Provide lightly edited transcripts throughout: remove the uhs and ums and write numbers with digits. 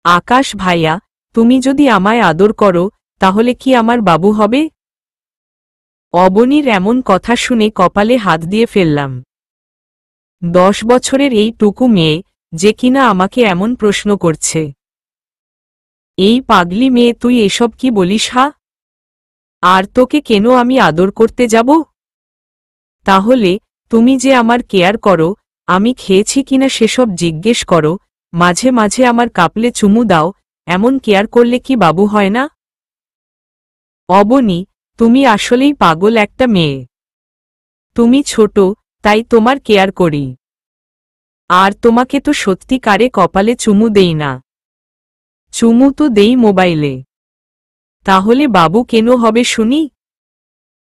আকাশ ভাইয়া, তুমি যদি আমায় আদর করো তাহলে কি আমার বাবু হবে? অবনীর এমন কথা শুনে কপালে হাত দিয়ে ফেললাম। 10 বছরের এই টুকু মেয়ে যে কিনা আমাকে এমন প্রশ্ন করছে। এই পাগলি মেয়ে, তুই এসব কি বলিস? হা? আর তোকে কেন আমি আদর করতে যাব? তাহলে তুমি যে আমার কেয়ার করো, আমি খেয়েছি কিনা সেসব জিজ্ঞেস করো, মাঝে মাঝে আমার কাপলে চুমু দাও, এমন কেয়ার করলে কি বাবু হয় না? অবনী, তুমি আসলেই পাগল একটা মেয়ে। তুমি ছোট, তাই তোমার কেয়ার করি। আর তোমাকে তো সত্যিকারে কপালে চুমু দেই না, চুমু তো দেই মোবাইলে। তাহলে বাবু কেন হবে শুনি?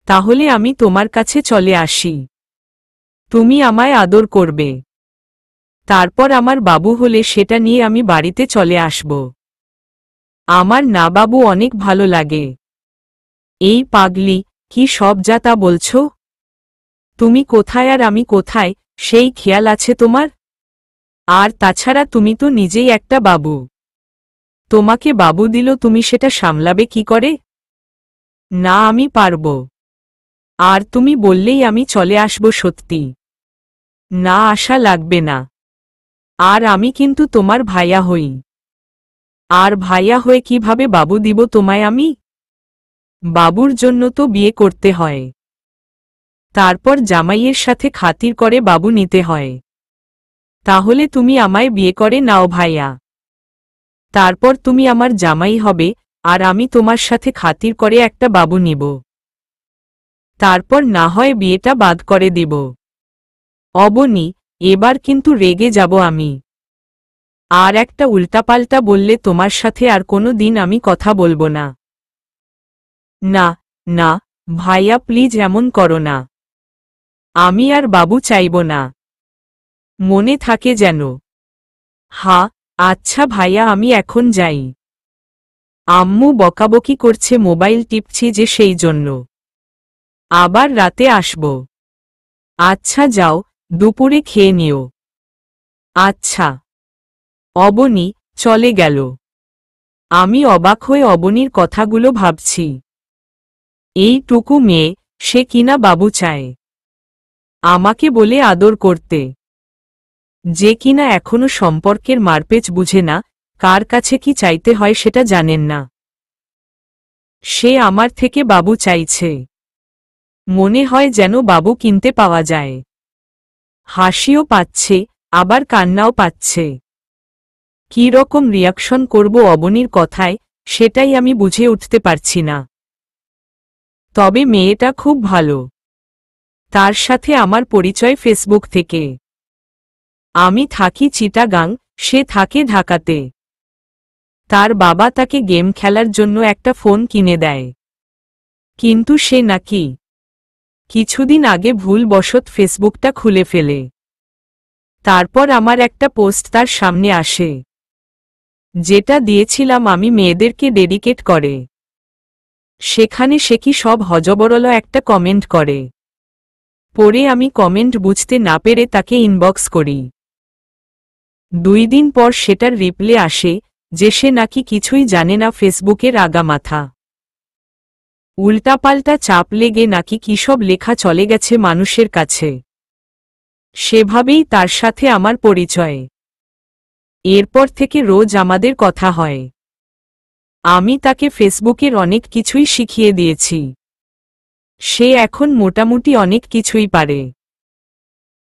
তাহলে আমি তোমার কাছে চলে আসি, তুমি আমায় আদর করবে, তারপর আমার বাবু হলে সেটা নিয়ে আমি বাড়িতে চলে আসব। আমার না বাবু অনেক ভালো লাগে। এই পাগলি, কি সব যা তা বলছো? তুমি কোথায় আর আমি কোথায় সেই খেয়াল আছে তোমার? আর তাছাড়া তুমি তো নিজেই একটা বাবু। তোমাকে বাবু দিল, তুমি সেটা সামলাবে কি করে? না, আমি পারব। আর তুমি বললেই আমি চলে আসব সত্যি। না, আশা লাগবে না। আর আমি কিন্তু তোমার ভাইয়া হই। আর ভাইয়া হয়ে কিভাবে বাবু দিব তোমায় আমি? বাবুর জন্য তো বিয়ে করতে হয়, তারপর জামাইয়ের সাথে খাতির করে বাবু নিতে হয়। তাহলে তুমি আমায় বিয়ে করে নাও ভাইয়া, তারপর তুমি আমার জামাই হবে, আর আমি তোমার সাথে খাতির করে একটা বাবু নিব। তারপর না হয় বিয়েটা বাদ করে দিব। অবনী, এবার কিন্তু রেগে যাব আমি। আর একটা উল্টাপাল্টা বললে তোমার সাথে আর কোনো দিন আমি কথা বলবো না। না, না, ভাইয়া প্লিজ এমন করো না। আমি আর বাবু চাইব না, মনে থাকে যেন। হা, আচ্ছা ভাইয়া, আমি এখন যাই। আম্মু বকাবকি করছে, মোবাইল টিপছি যে সেই জন্য। আবার রাতে আসব। আচ্ছা যাও, দুপুরে খেয়ে নিও। আচ্ছা। অবনী চলে গেল। আমি অবাক হয়ে অবনীর কথাগুলো ভাবছি। এইটুকু মেয়ে, সে কিনা বাবু চায়, আমাকে বলে আদর করতে। যে কিনা এখনো সম্পর্কের মারপেচ বুঝে না, কার কাছে কি চাইতে হয় সেটা জানেন না। সে আমার থেকে বাবু চাইছে। মনে হয় যেন বাবু কিনতে পাওয়া যায়। হাসিও পাচ্ছে, আবার কান্নাও পাচ্ছে। কী রকম রিয়াকশন করব অবনীর কথায়, সেটাই আমি বুঝে উঠতে পারছি না। তবে মেয়েটা খুব ভালো। তার সাথে আমার পরিচয় ফেসবুক থেকে। আমি থাকি চিটাগাং, সে থাকে ঢাকাতে। তার বাবা তাকে গেম খেলার জন্য একটা ফোন কিনে দেয়। কিন্তু সে নাকি কিছুদিন আগে ভুলবশত ফেসবুকটা খুলে ফেলে। তারপর আমার একটা পোস্ট তার সামনে আসে, যেটা দিয়েছিলাম আমি মেয়েদেরকে ডেডিকেট করে। সেখানে সে কি সব হযবরল একটা কমেন্ট করে। পরে আমি কমেন্ট বুঝতে না পেরে তাকে ইনবক্স করি। 2 দিন পর সেটার রিপ্লে আসে যে সে নাকি কিছুই জানে না ফেসবুকের আগামাথা। উল্টাপাল্টা চাপ লেগে নাকি কিসব লেখা চলে গেছে মানুষের কাছে। সেভাবেই তার সাথে আমার পরিচয়। এরপর থেকে রোজ আমাদের কথা হয়। আমি তাকে ফেসবুকের অনেক কিছুই শিখিয়ে দিয়েছি। সে এখন মোটামুটি অনেক কিছুই পারে।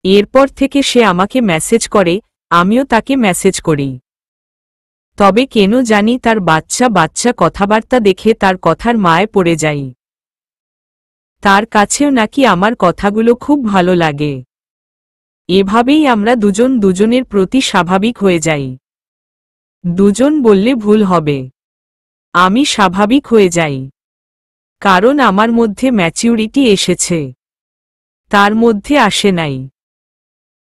এরপর থেকে সে আমাকে মেসেজ করে, আমিও তাকে মেসেজ করি। তবে কেন জানি তার বাচ্চা বাচ্চা কথাবার্তা দেখে তার কথার মায়ে পড়ে যাই। তার কাছেও নাকি আমার কথাগুলো খুব ভালো লাগে। এভাবেই আমরা দুজন দুজনের প্রতি স্বাভাবিক হয়ে যাই। দুজন বললে ভুল হবে, আমি স্বাভাবিক হয়ে যাই। কারণ আমার মধ্যে ম্যাচিউরিটি এসেছে, তার মধ্যে আসে নাই।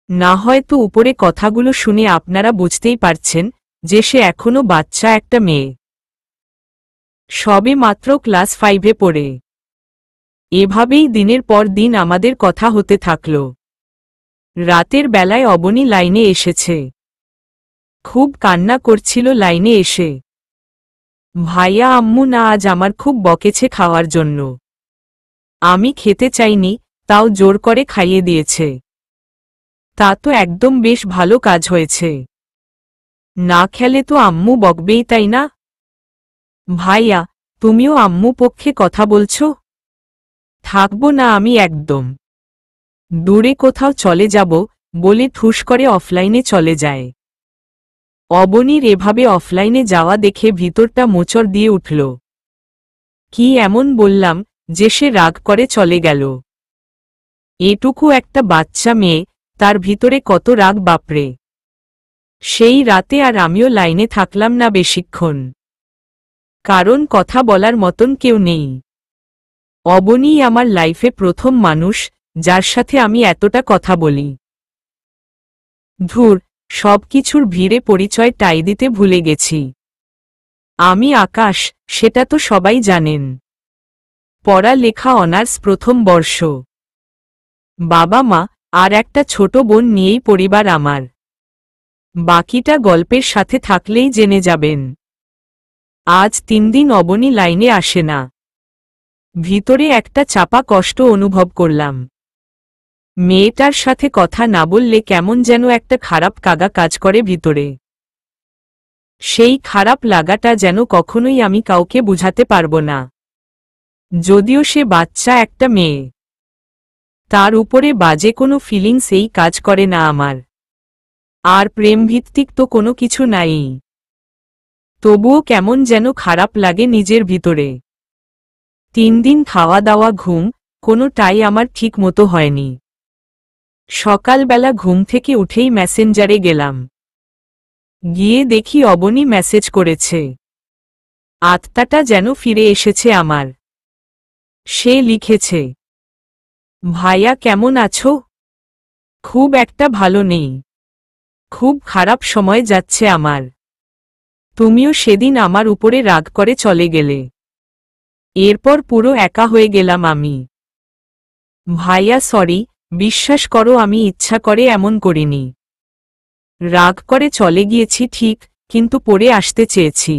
না হয়তো উপরে কথাগুলো শুনে আপনারা বুঝতেই পারছেন যে সে এখনো বাচ্চা একটা মেয়ে, সবে মাত্র ক্লাস 5-এ পড়ে। এভাবেই দিনের পর দিন আমাদের কথা হতে থাকল। রাতের বেলায় অবনী লাইনে এসেছে। খুব কান্না করছিল লাইনে এসে। ভাইয়া আম্মু না আজ আমার খুব বকেছে খাওয়ার জন্য। আমি খেতে চাইনি, তাও জোর করে খাইয়ে দিয়েছে। তা তো একদম বেশ ভালো কাজ হয়েছে। না খেলে তো আম্মু বকবেই, তাই না? ভাইয়া, তুমিও আম্মু পক্ষে কথা বলছো? থাকবো না আমি একদম। দূরে কোথাও চলে যাব বলে ঠুস করে অফলাইনে চলে যায়। অবনীর এভাবে অফলাইনে যাওয়া দেখে ভিতরটা মোচড় দিয়ে উঠল। কি এমন বললাম যে সে রাগ করে চলে গেল? এটুকু একটা বাচ্চা মেয়ে, তার ভিতরে কত রাগ বাপরে। সেই রাতে আর আমিও লাইনে থাকলাম না বেশিক্ষণ। কারণ কথা বলার মতন কেউ নেই। অবনীই আমার লাইফে প্রথম মানুষ যার সাথে আমি এতটা কথা বলি। ধুর, সবকিছুর ভিড়ে পরিচয় টাই দিতে ভুলে গেছি। আমি আকাশ, সেটা তো সবাই জানেন। পড়ালেখা অনার্স প্রথম বর্ষ। বাবা মা আর একটা ছোট বোন নিয়েই পরিবার আমার। বাকিটা গল্পের সাথে থাকলেই জেনে যাবেন। আজ 3 দিন অবনী লাইনে আসে না। ভিতরে একটা চাপা কষ্ট অনুভব করলাম। মেয়েটার সাথে কথা না বললে কেমন যেন একটা খারাপ কাগা কাজ করে ভিতরে। সেই খারাপ লাগাটা যেন কখনোই আমি কাউকে বুঝাতে পারবো না। যদিও সে বাচ্চা একটা মেয়ে, তার উপরে বাজে কোনো ফিলিংস এই কাজ করে না আমার। আর প্রেমভিত্তিক তো কোনো কিছু নাই। তবুও কেমন যেন খারাপ লাগে নিজের ভিতরে। 3 দিন খাওয়া দাওয়া ঘুম কোনোটাই আমার ঠিক মতো হয়নি। সকালবেলা ঘুম থেকে উঠেই মেসেঞ্জারে গেলাম। গিয়ে দেখি অবনী মেসেজ করেছে। আত্মাটা যেন ফিরে এসেছে আমার। সে লিখেছে, ভাইয়া কেমন আছো? খুব একটা ভালো নেই। খুব খারাপ সময় যাচ্ছে আমার। তুমিও সেদিন আমার উপরে রাগ করে চলে গেলে। এরপর পুরো একা হয়ে গেলাম আমি। ভাইয়া সরি, বিশ্বাস করো আমি ইচ্ছা করে এমন করিনি। রাগ করে চলে গিয়েছি ঠিক, কিন্তু পড়ে আসতে চেয়েছি।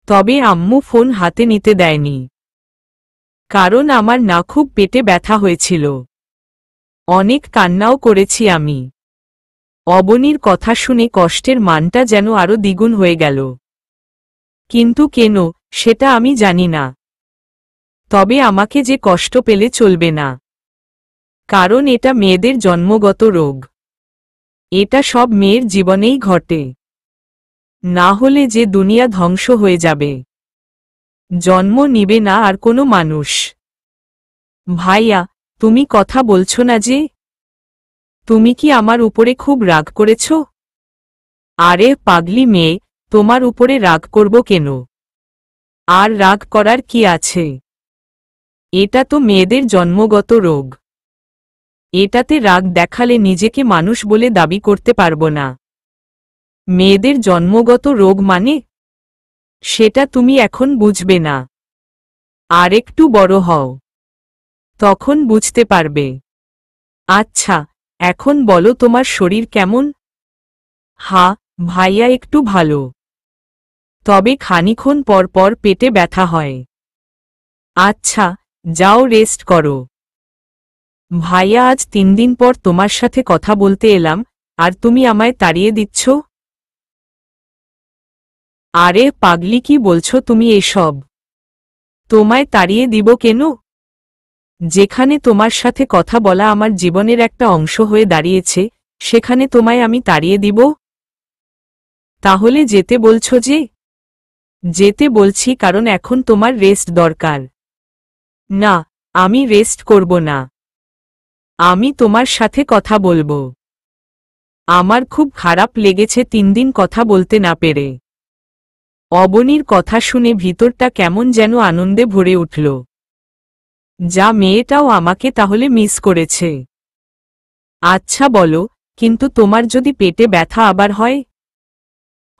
তবে আম্মু ফোন হাতে নিতে দেয়নি। কারণ আমার না খুব পেটে ব্যথা হয়েছিল। অনেক কান্নাও করেছি আমি। অবনীর কথা শুনে কষ্টের মানটা যেন আরো দ্বিগুণ হয়ে গেল। কিন্তু কেন সেটা আমি জানি না। তবে আমাকে যে কষ্ট পেলে চলবে না। কারণ এটা মেয়েদের জন্মগত রোগ। এটা সব মেয়ের জীবনেই ঘটে। না হলে যে দুনিয়া ধ্বংস হয়ে যাবে। জন্ম নিবে না আর কোনো মানুষ। ভাইয়া, তুমি কথা বলছো না যে? তুমি কি আমার উপরে খুব রাগ করেছ? আরে পাগলি মেয়ে, তোমার উপরে রাগ করব কেন? আর রাগ করার কি আছে? এটা তো মেয়েদের জন্মগত রোগ। এটাতে রাগ দেখালে নিজেকে মানুষ বলে দাবি করতে পারবো না। মেয়েদের জন্মগত রোগ মানে? সেটা তুমি এখন বুঝবে না। আর একটু বড় হও, তখন বুঝতে পারবে। আচ্ছা, এখন বলো তোমার শরীর কেমন? হ্যাঁ ভাইয়া, একটু ভালো। তবে খানিক্ষণ পর পর পেটে ব্যথা হয়। আচ্ছা, যাও রেস্ট করো। ভাইয়া, আজ 3 দিন পর তোমার সাথে কথা বলতে এলাম, আর তুমি আমায় তাড়িয়ে দিচ্ছ? আরে পাগলি, কি বলছো তুমি এসব? তোমায় তাড়িয়ে দিব কেন? যেখানে তোমার সাথে কথা বলা আমার জীবনের একটা অংশ হয়ে দাঁড়িয়েছে, সেখানে তোমায় আমি তাড়িয়ে দিব? তাহলে যেতে বলছো যে? যেতে বলছি কারণ এখন তোমার রেস্ট দরকার। না, আমি রেস্ট করব না। আমি তোমার সাথে কথা বলবো। আমার খুব খারাপ লেগেছে 3 দিন কথা বলতে না পেরে। অবনীর কথা শুনে ভিতরটা কেমন যেন আনন্দে ভরে উঠল। যা, মেয়েটাও আমাকে তাহলে মিস করেছে। আচ্ছা বলো, কিন্তু তোমার যদি পেটে ব্যথা আবার হয়?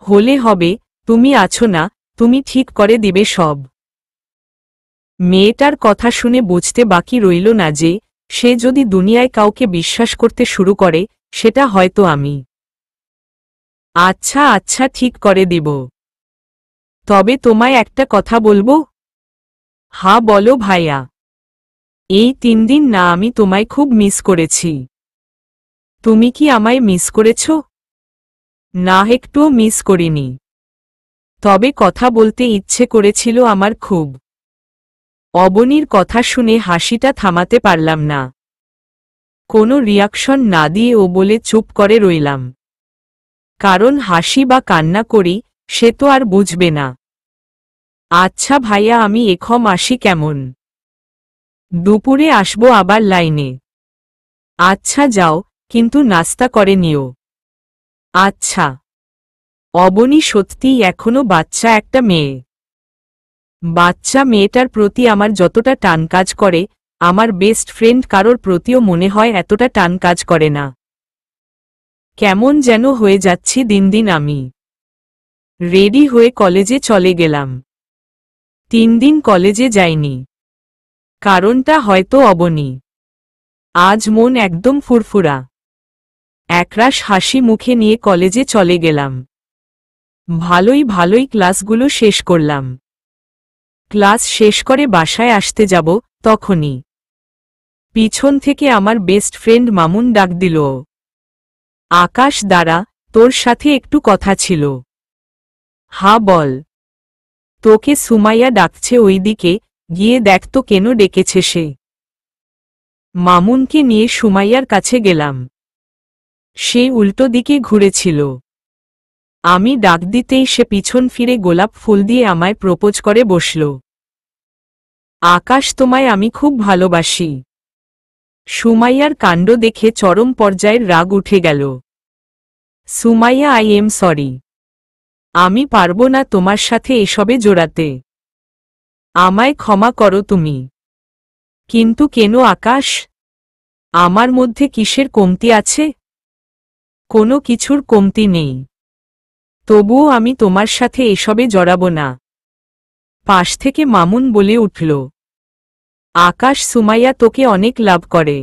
হলে হবে, তুমি আছো না, তুমি ঠিক করে দিবে সব। মেয়েটার কথা শুনে বুঝতে বাকি রইল না যে সে যদি দুনিয়ায় কাউকে বিশ্বাস করতে শুরু করে, সেটা হয়তো আমি। আচ্ছা আচ্ছা, ঠিক করে দিব। তবে তোমায় একটা কথা বলবো? হ্যাঁ বলো ভাইয়া। এই 3 দিন না আমি তোমায় খুব মিস করেছি। তুমি কি আমায় মিস করেছ? না, একটুও মিস করিনি। তবে কথা বলতে ইচ্ছে করেছিল আমার খুব। অবনীর কথা শুনে হাসিটা থামাতে পারলাম না। কোনো রিয়াকশন না দিয়ে ও বলে চুপ করে রইলাম। কারণ হাসি বা কান্না করি, সে তো আর বুঝবে না। আচ্ছা ভাইয়া, আমি এখন আসি কেমন? দুপুরে আসবো আবার লাইনে। আচ্ছা যাও, কিন্তু নাস্তা করে নিও। আচ্ছা। অবনী সত্যিই এখনো বাচ্চা একটা মেয়ে। বাচ্চা মেয়েটার প্রতি আমার যতটা টান কাজ করে, আমার বেস্ট ফ্রেন্ড কারোর প্রতিও মনে হয় এতটা টান কাজ করে না। কেমন যেন হয়ে যাচ্ছি দিন দিন আমি। রেডি হয়ে কলেজে চলে গেলাম। 3 দিন কলেজে যাইনি। কারণটা হয়তো অবনী। আজ মন একদম ফুরফুরা। একরাশ হাসি মুখে নিয়ে কলেজে চলে গেলাম। ভালোই ভালোই ক্লাসগুলো শেষ করলাম। ক্লাস শেষ করে বাসায় আসতে যাব, তখনই পিছন থেকে আমার বেস্ট ফ্রেন্ড মামুন ডাক দিল। আকাশ, দাঁড়া, তোর সাথে একটু কথা ছিল। হ্যাঁ বল। তোকে সুমাইয়া ডাকছে ওইদিকে, গিয়ে দেখ তো কেন ডেকেছে সে। মামুনকে নিয়ে সুমাইয়ার কাছে গেলাম। সে উল্টো দিকে ঘুরেছিল। আমি ডাক দিতেই সে পিছন ফিরে গোলাপ ফুল দিয়ে আমায় প্রপোজ করে বসল। আকাশ, তোমায় আমি খুব ভালোবাসি। সুমাইয়ার কাণ্ড দেখে চরম পর্যায়ের রাগ উঠে গেল। Sumaiya, I am sorry. আমি পারব না তোমার সাথে এসবে জড়াতে। আমায় ক্ষমা করো তুমি। কিন্তু কেন আকাশ? আমার মধ্যে কিসের কমতি আছে? কোনো কিছুর কমতি নেই। তবুও আমি তোমার সাথে এসবে জড়াব না। পাশ থেকে মামুন বলে উঠল। আকাশ, সুমাইয়া তোকে অনেক লাভ করে।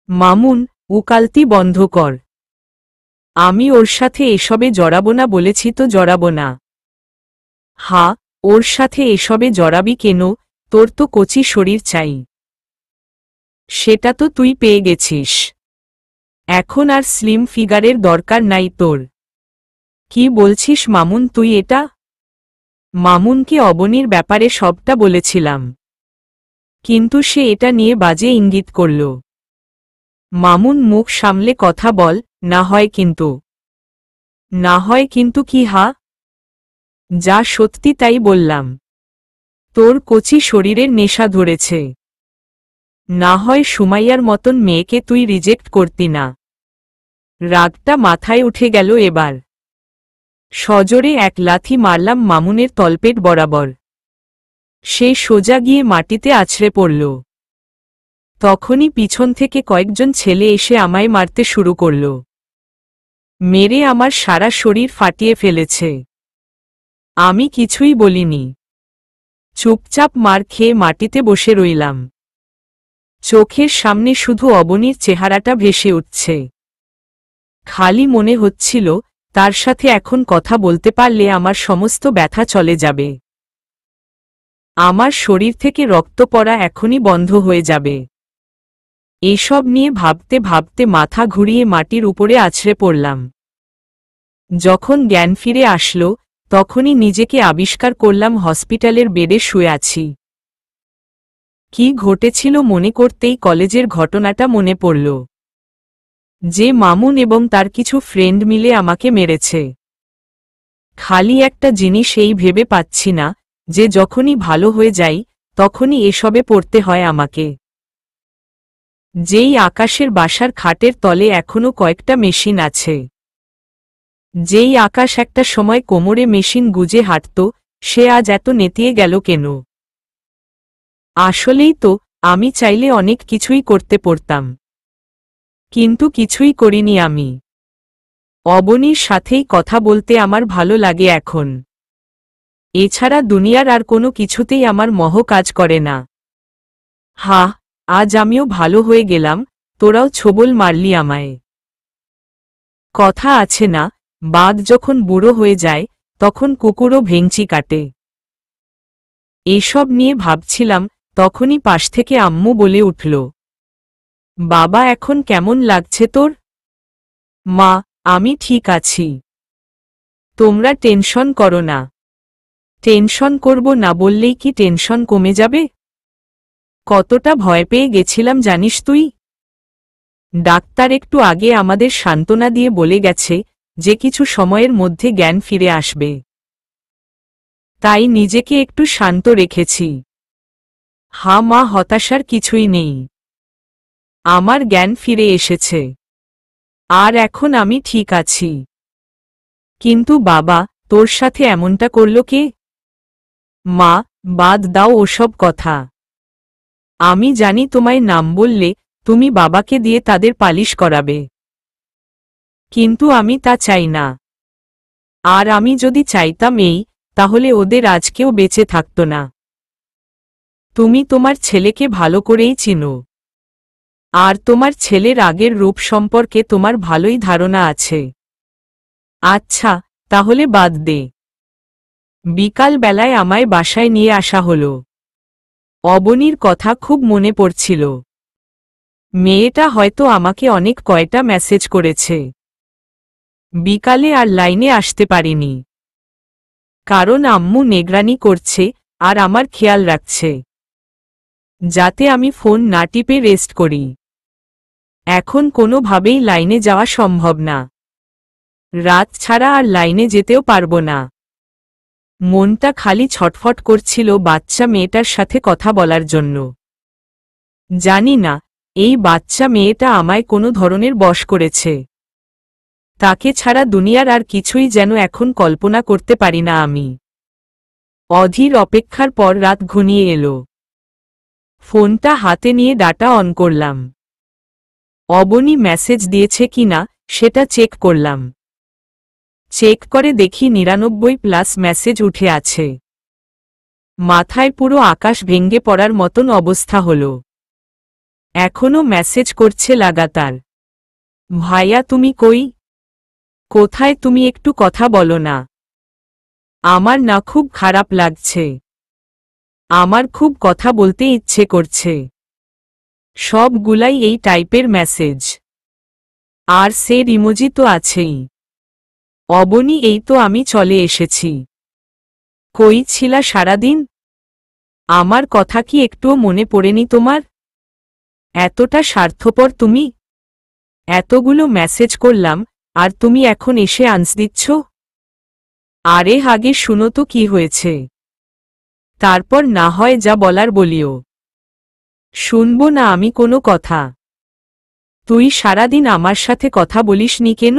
মামুন, উকালতি বন্ধ কর। আমি ওর সাথে এসবে জড়াব না বলেছি তো জড়াব না। হ্যাঁ, ওর সাথে এসবে জড়াবি কেন? তোর তো কচি শরীর চাই। সেটা তো তুই পেয়ে গেছিস। এখন আর স্লিম ফিগারের দরকার নাই তোর। কি বলছিস মামুন তুই এটা? মামুনকে অবনীর ব্যাপারে সবটা বলেছিলাম। কিন্তু সে এটা নিয়ে বাজে ইঙ্গিত করল। মামুন, মুখ সামলে কথা বল, না হয় কিন্তু। না হয় কিন্তু কি? হা? যা সত্যি তাই বললাম। তোর কচি শরীরের নেশা ধরেছে। না হয় সুমাইয়ার মতন মেয়েকে তুই রিজেক্ট করতি না। রাগটা মাথায় উঠে গেল এবার। সজোরে এক লাথি মারলাম মামুনের তলপেট বরাবর। সে সোজা গিয়ে মাটিতে আছড়ে পড়ল। তখনই পিছন থেকে কয়েকজন ছেলে এসে আমায় মারতে শুরু করল। মেরে আমার সারা শরীর ফাটিয়ে ফেলেছে। আমি কিছুই বলিনি। চুপচাপ মার খেয়ে মাটিতে বসে রইলাম। চোখের সামনে শুধু অবনীর চেহারাটা ভেসে উঠছে। খালি মনে হচ্ছিল তার সাথে এখন কথা বলতে পারলে আমার সমস্ত ব্যথা চলে যাবে। আমার শরীর থেকে রক্ত পড়া এখনই বন্ধ হয়ে যাবে। এসব নিয়ে ভাবতে ভাবতে মাথা ঘুরিয়ে মাটির উপরে আছড়ে পড়লাম। যখন জ্ঞান ফিরে আসলো, তখনই নিজেকে আবিষ্কার করলাম হসপিটালের বেডে শুয়ে আছি। কি ঘটেছিল মনে করতেই কলেজের ঘটনাটা মনে পড়ল। যে মামুন এবং তার কিছু ফ্রেন্ড মিলে আমাকে মেরেছে। খালি একটা জিনিস এই ভেবে পাচ্ছি না যে যখনই ভালো হয়ে যাই, তখনই এসবে পড়তে হয় আমাকে। যেই আকাশের বাসার খাটের তলে এখনো কয়েকটা মেশিন আছে। যেই আকাশ একটা সময় কোমরে মেশিন গুজে হাঁটত, সে আজ এত নেতিয়ে গেল কেন? আসলেই তো, আমি চাইলে অনেক কিছুই করতে পারতাম। কিন্তু কিছুই করিনি আমি। অবনীর সাথেই কথা বলতে আমার ভালো লাগে এখন। এছাড়া দুনিয়ার আর কোনো কিছুতেই আমার মোহ কাজ করে না। হা, আজ আমিও ভালো হয়ে গেলাম, তোরাও ছোবল মারলি আমায়। কথা আছে না, বাঘ যখন বুড়ো হয়ে যায় তখন কুকুরও ভেঙচি কাটে। এসব নিয়ে ভাবছিলাম, তখনই পাশ থেকে আম্মু বলে উঠল, বাবা এখন কেমন লাগছে তোর? মা, আমি ঠিক আছি। তোমরা টেনশন করো না। টেনশন করব না বললেই কি টেনশন কমে যাবে? কতটা ভয় পেয়ে গেছিলাম জানিস তুই? ডাক্তার একটু আগে আমাদের সান্ত্বনা দিয়ে বলে গেছে যে কিছু সময়ের মধ্যে জ্ঞান ফিরে আসবে। তাই নিজেকে একটু শান্ত রেখেছি। হা মা, হতাশার কিছুই নেই। আমার জ্ঞান ফিরে এসেছে আর এখন আমি ঠিক আছি। কিন্তু বাবা, তোর সাথে এমনটা করল কে? মা, বাদ দাও ওসব কথা। আমি জানি তোমায় নাম বললে তুমি বাবাকে দিয়ে তাদের পালিশ করাবে, কিন্তু আমি তা চাই না। আর আমি যদি চাইতাম তাহলে ওদের আজকেও বেঁচে থাকতো না। তুমি তোমার ছেলেকে ভালো করেই চিনো, আর তোমার ছেলের আগের রূপ সম্পর্কে তোমার ভালোই ধারণা আছে। আচ্ছা, তাহলে বাদ দে। বিকাল বেলায় আমায় বাসায় নিয়ে আসা হলো। অবনীর কথা খুব মনে পড়ছিল। মেয়েটা হয়তো আমাকে অনেক কয়টা মেসেজ করেছে। বিকালে আর লাইনে আসতে পারিনি, কারণ আম্মু নিগরানি করছে আর আমার খেয়াল রাখছে যাতে আমি ফোন না টিপে রেস্ট করি। এখন কোনোভাবেই লাইনে যাওয়া সম্ভব না। রাত ছাড়া আর লাইনে যেতেও পারবো না। মনটা খালি ছটফট করছিল বাচ্চা মেয়েটার সাথে কথা বলার জন্য। জানি না এই বাচ্চা মেয়েটা আমায় কোনো ধরনের বশ করেছে। তাকে ছাড়া দুনিয়ার আর কিছুই যেন এখন কল্পনা করতে পারি না আমি। অধীর অপেক্ষার পর রাত ঘনিয়ে এলো। ফোনটা হাতে নিয়ে ডাটা অন করলাম। অবনী মেসেজ দিয়েছে কিনা সেটা চেক করলাম। চেক করে দেখি 99+ মেসেজ উঠে আছে। মাথায় পুরো আকাশ ভেঙে পড়ার মতন অবস্থা হলো। এখনো মেসেজ করছে লাগাতার। ভাইয়া তুমি কই? কোথায় তুমি? একটু কথা বলো না। আমার না খুব খারাপ লাগছে। আমার খুব কথা বলতে ইচ্ছে করছে। সবগুলাই এই টাইপের মেসেজ। আর সে ইমোজি তো আছেই। অবনী, এই তো আমি চলে এসেছি। কই ছিলা সারাদিন? আমার কথা কি একটুও মনে পড়েনি তোমার? এতটা স্বার্থপর তুমি? এতগুলো মেসেজ করলাম আর তুমি এখন এসে আনস দিচ্ছ? আরে আগে শুনো তো কি হয়েছে, তারপর না হয় যা বলার বলিও। শুনবো না আমি কোনো কথা? তুই সারাদিন আমার সাথে কথা বলিসনি কেন?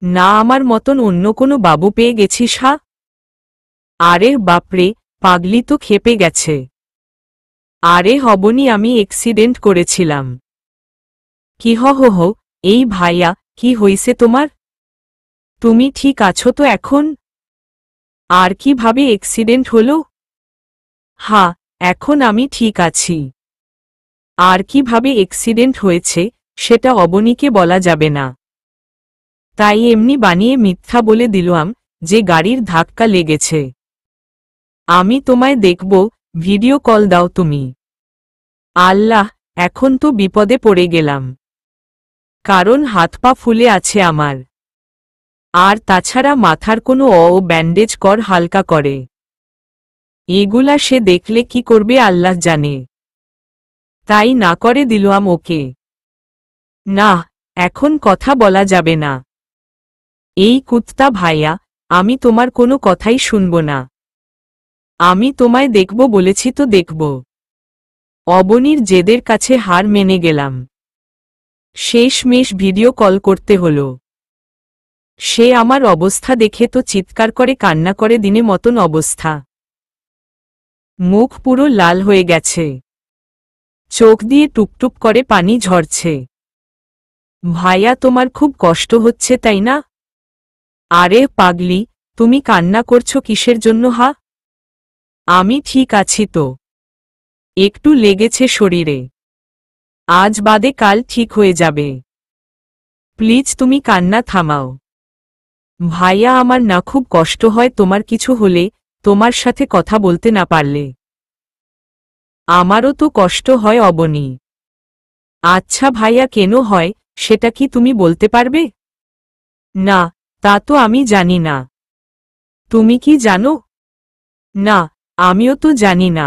না আমার মতন অন্য কোনো বাবু পেয়ে গেছিস? হা? আরে বাপরে, পাগলি তো খেপে গেছে। আরে হবনি, আমি অ্যাক্সিডেন্ট করেছিলাম। কি হো, এই ভাইয়া, কি হইছে তোমার? তুমি ঠিক আছো তো এখন? আর কিভাবে অ্যাক্সিডেন্ট হলো? হ্যাঁ, এখন আমি ঠিক আছি। আর কিভাবে অ্যাক্সিডেন্ট হয়েছে সেটা অবনীকে বলা যাবে না। তাই এমনি বানিয়ে মিথ্যা বলে দিলাম যে গাড়ির ধাক্কা লেগেছে। আমি তোমায় দেখব, ভিডিও কল দাও তুমি। আল্লাহ, এখন তো বিপদে পড়ে গেলাম। কারণ হাত পা ফুলে আছে আমার। আর তাছাড়া মাথার কোনো ব্যান্ডেজ কর, হালকা করে। এগুলা সে দেখলে কি করবে আল্লাহ জানে। তাই না করে দিলাম ওকে। না, এখন কথা বলা যাবে না। এই কুত্তা ভাইয়া, আমি তোমার কোনো কথাই শুনব না। আমি তোমায় দেখব বলেছি তো দেখব। অবনীর জেদের কাছে হার মেনে গেলাম। শেষমেশ ভিডিও কল করতে হলো। সে আমার অবস্থা দেখে তো চিৎকার করে কান্না করে দিনে মতন অবস্থা। মুখ পুরো লাল হয়ে গেছে, চোখ দিয়ে টুপটুপ করে পানি ঝরছে। ভাইয়া তোমার খুব কষ্ট হচ্ছে তাই না? আরে পাগলি, তুমি কান্না করছো কিসের জন্য? হা? আমি ঠিক আছি তো। একটু লেগেছে শরীরে, আজ বাদে কাল ঠিক হয়ে যাবে। প্লিজ তুমি কান্না থামাও। ভাইয়া আমার না খুব কষ্ট হয় তোমার কিছু হলে, তোমার সাথে কথা বলতে না পারলে। আমারও তো কষ্ট হয় অবনী। আচ্ছা ভাইয়া কেন হয়, সেটা কি তুমি বলতে পারবে? না, তা তো আমি জানি না। তুমি কি জানো? না, আমিও তো জানি না।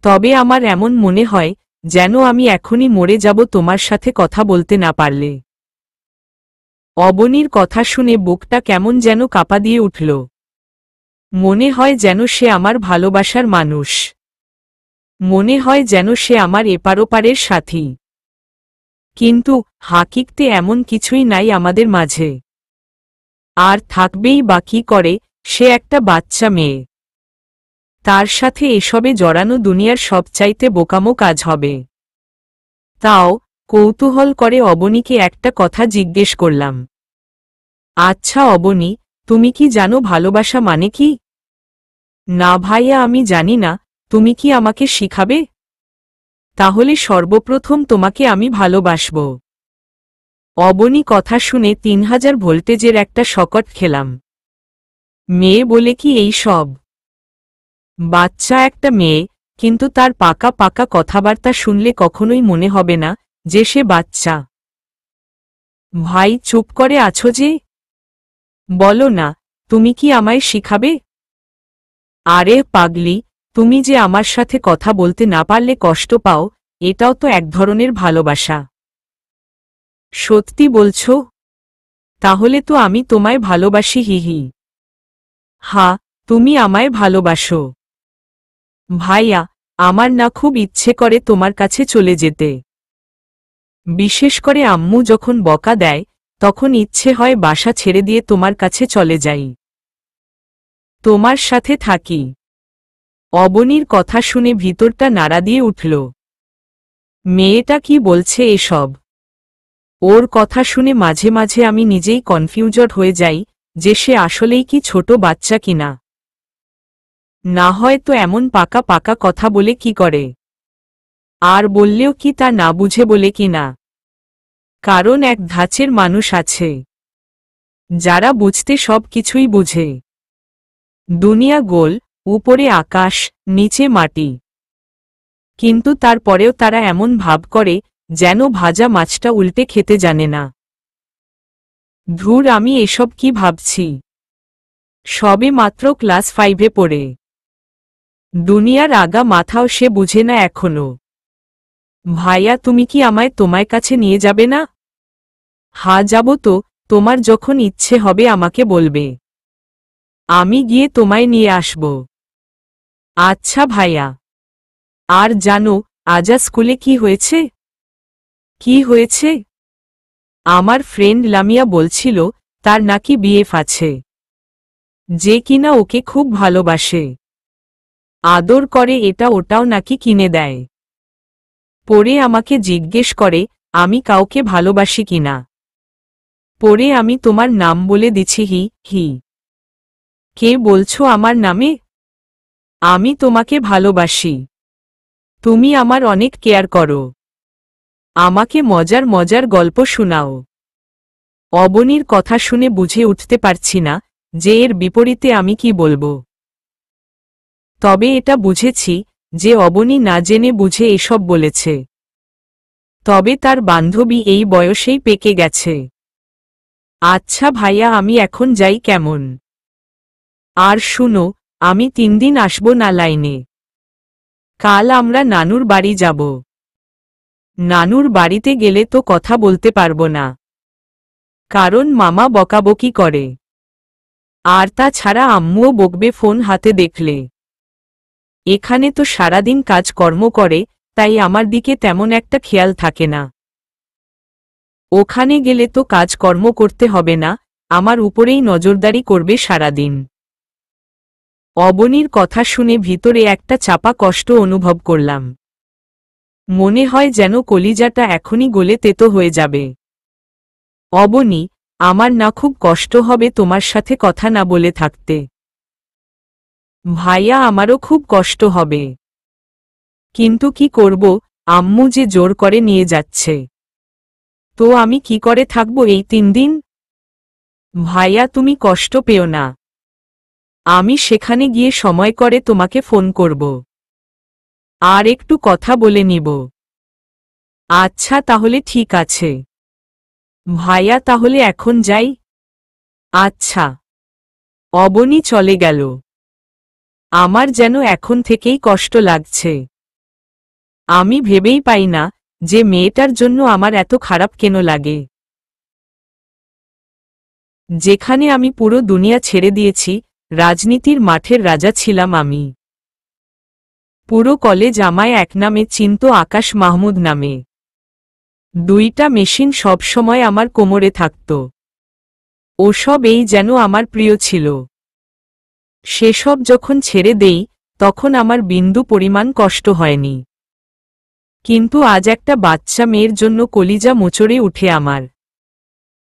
তবে আমার এমন মনে হয় যেন আমি এখনই মরে যাব তোমার সাথে কথা বলতে না পারলে। অবনীর কথা শুনে বুকটা কেমন যেন কাঁপা দিয়ে উঠল। মনে হয় যেন সে আমার ভালোবাসার মানুষ। মনে হয় যেন সে আমার এপারোপারের সাথী। কিন্তু হাকিকতে এমন কিছুই নাই আমাদের মাঝে। আর থাকবেই বা কি করে, সে একটা বাচ্চা মেয়ে। তার সাথে এসবে জড়ানো দুনিয়ার সবচাইতে বোকামো কাজ হবে। তাও কৌতূহল করে অবনীকে একটা কথা জিজ্ঞেস করলাম। আচ্ছা অবনী, তুমি কি জানো ভালোবাসা মানে কি? না ভাইয়া আমি জানি না, তুমি কি আমাকে শিখাবে? তাহলে সর্বপ্রথম তোমাকে আমি ভালোবাসব। অবনী কথা শুনে 3000 ভোল্টেজের একটা শকট খেলাম। মেয়ে বলে কি এই সব? বাচ্চা একটা মেয়ে, কিন্তু তার পাকা পাকা কথাবার্তা শুনলে কখনোই মনে হবে না যে সে বাচ্চা। ভাই চুপ করে আছো যে? বলো না, তুমি কি আমায় শিখাবে? আরে পাগলি, তুমি যে আমার সাথে কথা বলতে না পারলে কষ্ট পাও, এটাও তো এক ধরনের ভালোবাসা। সত্যি বলছো? তাহলে তো আমি তোমায় ভালোবাসি হিহি। হ্যাঁ, তুমি আমায় ভালোবাসো। ভাইয়া, আমার না খুব ইচ্ছে করে তোমার কাছে চলে যেতে। বিশেষ করে আম্মু যখন বকা দেয়, তখন ইচ্ছে হয় বাসা ছেড়ে দিয়ে তোমার কাছে চলে যাই। তোমার সাথে থাকি। অবনীর কথা শুনে ভিতরটা নাড়া দিয়ে উঠল। মেয়েটা কি বলছে এসব? ওর কথা শুনে মাঝে মাঝে আমি নিজেই কনফিউজড হয়ে যাই যে সে আসলেই কি ছোট বাচ্চা কিনা। না হয়তো এমন পাকা পাকা কথা বলে কি করে। আর বললেও কি তা না বুঝে বলে কি না? কারণ এক ধাঁচের মানুষ আছে যারা বুঝতে সব কিছুই বুঝে। দুনিয়া গোল, উপরে আকাশ, নিচে মাটি। কিন্তু তারপরেও তারা এমন ভাব করে যেন ভাজা মাছটা উল্টে খেতে জানে না। ধুর আমি এসব কি ভাবছি? সবে মাত্র ক্লাস 5-এ পড়ে। দুনিয়ার আগা মাথাও সে বুঝে না এখনো। ভাইয়া তুমি কি আমায় তোমার কাছে নিয়ে যাবে না? হ্যাঁ যাব তো, তোমার যখন ইচ্ছে হবে আমাকে বলবে। আমি গিয়ে তোমায় নিয়ে আসব। আচ্ছা ভাইয়া। আর জানো আজ স্কুলে কি হয়েছে? কি হয়েছে? আমার ফ্রেন্ড লামিয়া বলছিল তার নাকি বিএফ আছে, যে কিনা ওকে খুব ভালোবাসে, আদর করে, এটা ওটাও নাকি কিনে দেয়। পরে আমাকে জিজ্ঞেস করে আমি কাউকে ভালোবাসি কিনা। পরে আমি তোমার নাম বলে দিছি হি হি। কে বলছো আমার নামে? আমি তোমাকে ভালোবাসি। তুমি আমার অনেক কেয়ার করো। আমাকে মজার মজার গল্প শোনাও। অবনীর কথা শুনে বুঝে উঠতে পারছি না যে এর বিপরীতে আমি কি বলবো। তবে এটা বুঝেছি যে অবনী না জেনে বুঝে এসব বলেছে। তবে তার বান্ধবী এই বয়সেই পেকে গেছে। আচ্ছা ভাইয়া আমি এখন যাই কেমন? আর শুনো, আমি 3 দিন আসব না লাইনে। কাল আমরা নানুর বাড়ি যাব। নানুর বাড়িতে গেলে তো কথা বলতে পারবো না, কারণ মামা বকাবকি করে। আর তাছাড়া আম্মুও বকবে ফোন হাতে দেখলে। এখানে তো সারাদিন কাজকর্ম করে, তাই আমার দিকে তেমন একটা খেয়াল থাকে না। ওখানে গেলে তো কাজকর্ম করতে হবে না, আমার উপরেই নজরদারি করবে সারাদিন। অবনীর কথা শুনে ভিতরে একটা চাপা কষ্ট অনুভব করলাম। মনে হয় যেন কলিজাটা এখনই গলে তেতো হয়ে যাবে। অবনী, আমার না খুব কষ্ট হবে তোমার সাথে কথা না বলে থাকতে। ভাইয়া আমারও খুব কষ্ট হবে। কিন্তু কি করব, আম্মু যে জোর করে নিয়ে যাচ্ছে। তো আমি কি করে থাকব এই 3 দিন? ভাইয়া তুমি কষ্ট পেও না, আমি সেখানে গিয়ে সময় করে তোমাকে ফোন করব, আর একটু কথা বলে নিব। আচ্ছা তাহলে ঠিক আছে ভাইয়া, তাহলে এখন যাই। আচ্ছা। অবনী চলে গেল। আমার যেন এখন থেকেই কষ্ট লাগছে। আমি ভেবেই পাই না যে মেয়েটার জন্য আমার এত খারাপ কেন লাগে। যেখানে আমি পুরো দুনিয়া ছেড়ে দিয়েছি, রাজনীতির মাঠের রাজা ছিলাম আমি। পুরো কলেজ আমায় এক নামে চিনত, আকাশ মাহমুদ নামে। দুইটা মেশিন সব সময় আমার কোমরে থাকত। ওসব এই যেন আমার প্রিয় ছিল। সেসব যখন ছেড়ে দেই তখন আমার বিন্দু পরিমাণ কষ্ট হয়নি। কিন্তু আজ একটা বাচ্চা মেয়ের জন্য কলিজা মোচড়ে উঠে আমার।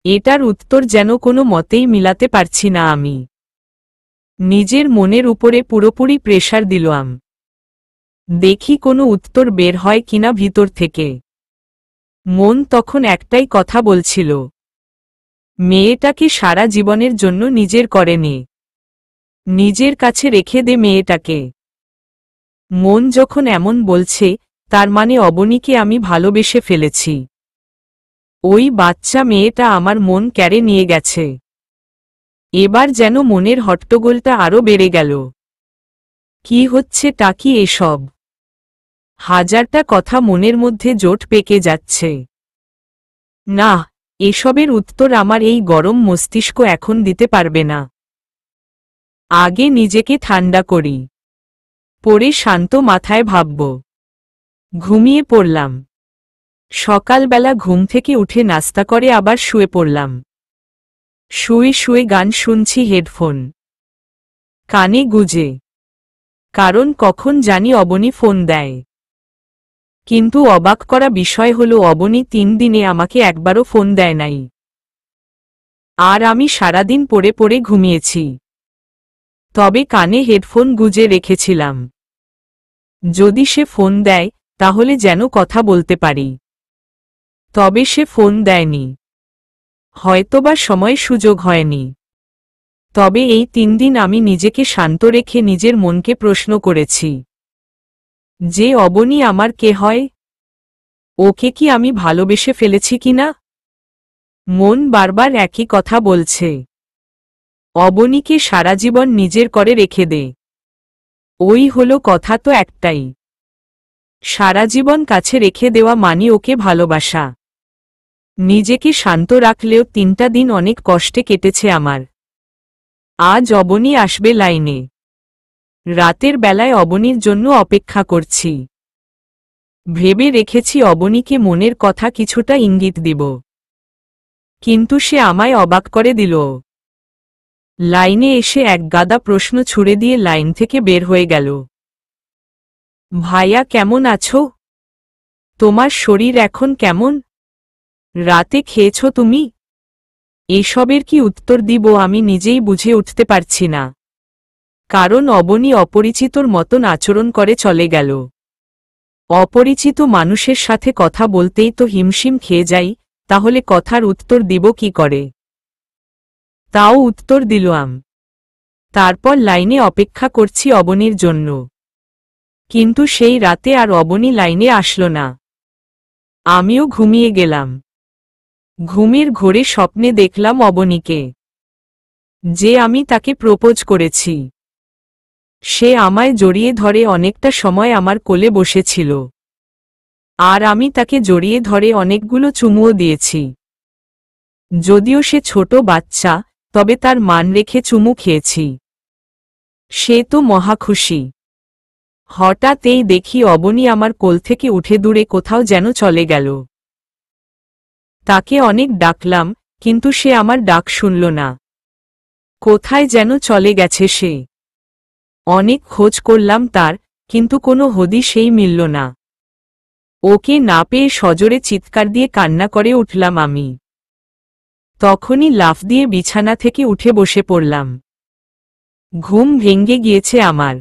এটার উত্তর যেন কোনো মতেই মিলাতে পারছি না আমি। নিজের মনের উপরে পুরোপুরি প্রেসার দিলাম, দেখি কোনো উত্তর বের হয় কিনা ভিতর থেকে। মন তখন একটাই কথা বলছিল, মেয়েটাকে সারা জীবনের জন্য নিজের করে নে, নিজের কাছে রেখে দে মেয়েটাকে। মন যখন এমন বলছে, তার মানে অবনীকে আমি ভালোবেসে ফেলেছি। ওই বাচ্চা মেয়েটা আমার মন কেড়ে নিয়ে গেছে। এবার যেন মনের হট্টগোলটা আরও বেড়ে গেল। কি হচ্ছে টা কি এসব? হাজারটা কথা মনের মধ্যে জোট পেকে যাচ্ছে। না, এসবের উত্তর আমার এই গরম মস্তিষ্ক এখন দিতে পারবে না। আগে নিজেকে ঠান্ডা করি, পরে শান্ত মাথায় ভাবব। ঘুমিয়ে পড়লাম। সকালবেলা ঘুম থেকে উঠে নাস্তা করে আবার শুয়ে পড়লাম। শুয়ে শুয়ে গান শুনছি হেডফোন কানে গুজে, কারণ কখন জানি অবনী ফোন দেয়। কিন্তু অবাক করা বিষয় হলো অবনী 3 দিনে আমাকে একবারও ফোন দেয় নাই। আর আমি সারাদিন পড়ে পড়ে ঘুমিয়েছি। তবে কানে হেডফোন গুজে রেখেছিলাম, যদি সে ফোন দেয় তাহলে যেন কথা বলতে পারি। তবে সে ফোন দেয়নি, হয়তোবা সময় সুযোগ হয়নি। তবে এই 3 দিন আমি নিজেকে শান্ত রেখে নিজের মনকে প্রশ্ন করেছি, যে অবনী আমার কে হয়? ওকে কি আমি ভালোবেসে ফেলেছি কিনা? মন বারবার একই কথা বলছে, অবনীকে সারা জীবন নিজের করে রেখে দে। ওই হলো কথা তো একটাই, সারা জীবন কাছে রেখে দেওয়া মানে ওকে ভালোবাসা। নিজেকে শান্ত রাখলেও 3টা দিন অনেক কষ্টে কেটেছে আমার। আজ অবনী আসবে লাইনে। রাতের বেলায় অবনীর জন্য অপেক্ষা করছি। ভেবে রেখেছি অবনীকে মনের কথা কিছুটা ইঙ্গিত দিব। কিন্তু সে আমায় অবাক করে দিল। লাইনে এসে এক গাদা প্রশ্ন ছুড়ে দিয়ে লাইন থেকে বের হয়ে গেল। ভাইয়া কেমন আছো? তোমার শরীর এখন কেমন? রাতে খেয়েছ তুমি? এসবের কি উত্তর দিব আমি নিজেই বুঝে উঠতে পারছি না। কারণ অবনী অপরিচিতর মতন আচরণ করে চলে গেল। অপরিচিত মানুষের সাথে কথা বলতেই তো হিমশিম খেয়ে যাই, তাহলে কথার উত্তর দিব কি করে? তাও উত্তর দিলাম। তারপর লাইনে অপেক্ষা করছি অবনীর জন্য। কিন্তু সেই রাতে আর অবনী লাইনে আসলো না। আমিও ঘুমিয়ে গেলাম। ঘুমের ঘোরে স্বপ্নে দেখলাম অবনীকে, যে আমি তাকে প্রপোজ করেছি। সে আমায় জড়িয়ে ধরে অনেকটা সময় আমার কোলে বসেছিল। আর আমি তাকে জড়িয়ে ধরে অনেকগুলো চুমুও দিয়েছি। যদিও সে ছোট বাচ্চা, তবে তার মান রেখে চুমু খেয়েছি। সে তো মহা খুশি। হঠাৎ এই দেখি অবনী আমার কোল থেকে উঠে দূরে কোথাও যেন চলে গেল। তাকে অনেক ডাকলাম, কিন্তু সে আমার ডাক শুনল না। কোথায় যেন চলে গেছে সে। অনেক খোঁজ করলাম তার, কিন্তু কোনো হদিশেই মিলল না। ওকে না পেয়ে সজোরে চিৎকার দিয়ে কান্না করে উঠলাম আমি। তখনই লাফ দিয়ে বিছানা থেকে উঠে বসে পড়লাম। ঘুম ভেঙে গিয়েছে আমার।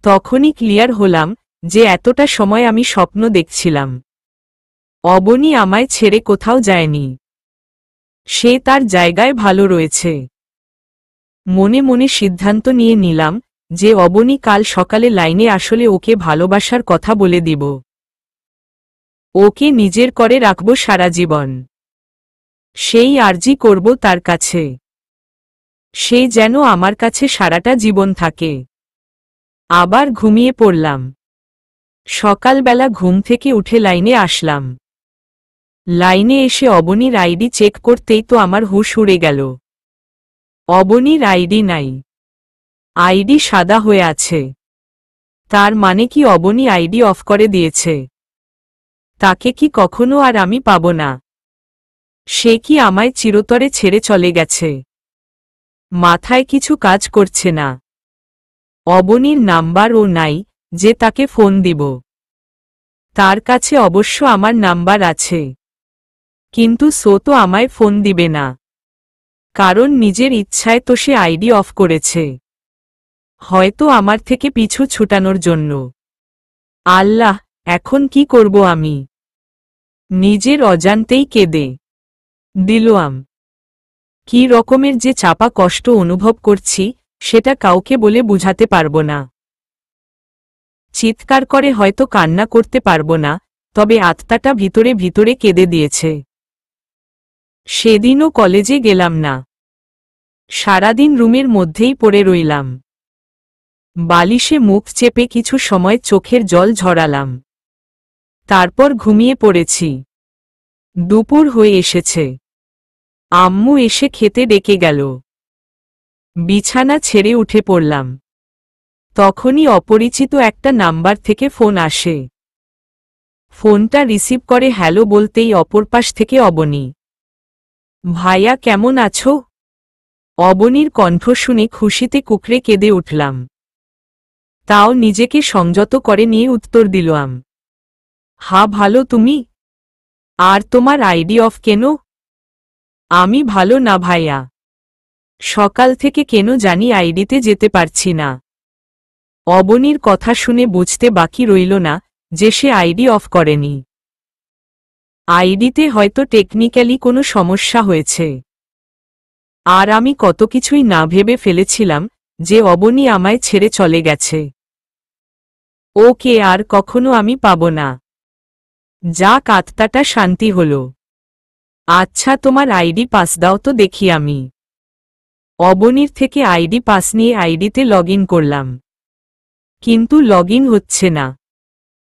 তখনই ক্লিয়ার হলাম যে এতটা সময় আমি স্বপ্ন দেখছিলাম। অবনী আমায় ছেড়ে কোথাও যায়নি। সে তার জায়গায় ভালো রয়েছে। মনে মনে সিদ্ধান্ত নিয়ে নিলাম যে অবনী কাল সকালে লাইনে আসলে ওকে ভালোবাসার কথা বলে দিব। ওকে নিজের করে রাখব সারা জীবন। সেই আরজি করব তার কাছে, সে যেন আমার কাছে সারাটা জীবন থাকে। আবার ঘুমিয়ে পড়লাম। সকালবেলা ঘুম থেকে উঠে লাইনে আসলাম। লাইনে এসে অবনীর আইডি চেক করতেই তো আমার হুঁশ উড়ে গেল। অবনীর আইডি নাই, আইডি সাদা হয়ে আছে। তার মানে কি অবনী আইডি অফ করে দিয়েছে? তাকে কি কখনো আর আমি পাব না? সে কি আমায় চিরতরে ছেড়ে চলে গেছে? মাথায় কিছু কাজ করছে না। অবনীর নাম্বারও নাই যে তাকে ফোন দিব। তার কাছে অবশ্য আমার নাম্বার আছে, কিন্তু সো তো আমায় ফোন দিবে না, কারণ নিজের ইচ্ছায় তো সে আইডি অফ করেছে, হয়তো আমার থেকে পিছু ছুটানোর জন্য। আল্লাহ, এখন কি করব আমি? নিজের অজান্তেই কেঁদে দিলাম। কি রকমের যে চাপা কষ্ট অনুভব করছি সেটা কাউকে বলে বুঝাতে পারবো না। চিৎকার করে হয়তো কান্না করতে পারবো না, তবে আত্মাটা ভিতরে ভিতরে কেঁদে দিয়েছে। সেদিনও কলেজে গেলাম না, সারাদিন রুমের মধ্যেই পড়ে রইলাম। বালিশে মুখ চেপে কিছু সময় চোখের জল ঝরালাম, তারপর ঘুমিয়ে পড়েছি। দুপুর হয়ে এসেছে, আম্মু এসে খেতে ডেকে গেল। বিছানা ছেড়ে উঠে পড়লাম। তখনই অপরিচিত একটা নাম্বার থেকে ফোন আসে। ফোনটা রিসিভ করে হ্যালো বলতেই অপর পাশ থেকে অবনী। ভাইয়া কেমন আছো? অবনীর কণ্ঠ শুনে খুশিতে কুকড়ে কেঁদে উঠলাম। তাও নিজেকে সংযত করে নিয়ে উত্তর দিলাম, হা ভালো, তুমি? আর তোমার আইডি অফ কেন? আমি ভালো না ভাইয়া, সকাল থেকে কেন জানি আইডিতে যেতে পারছি না। অবনীর কথা শুনে বুঝতে বাকি রইল না যে সে আইডি অফ করেনি। আইডিতে হয়তো টেকনিক্যালি কোনো সমস্যা হয়েছে। আর আমি কত কিছুই না ভেবে ফেলেছিলাম যে অবনী আমায় ছেড়ে চলে গেছে। ওকে আর কখনো আমি পাব না। যাক, আত্মাটা শান্তি হল। আচ্ছা, তোমার আইডি পাস দাও তো দেখি আমি। অবনীর থেকে আইডি পাস নিয়ে আইডিতে লগ ইন করলাম, কিন্তু লগ ইন হচ্ছে না।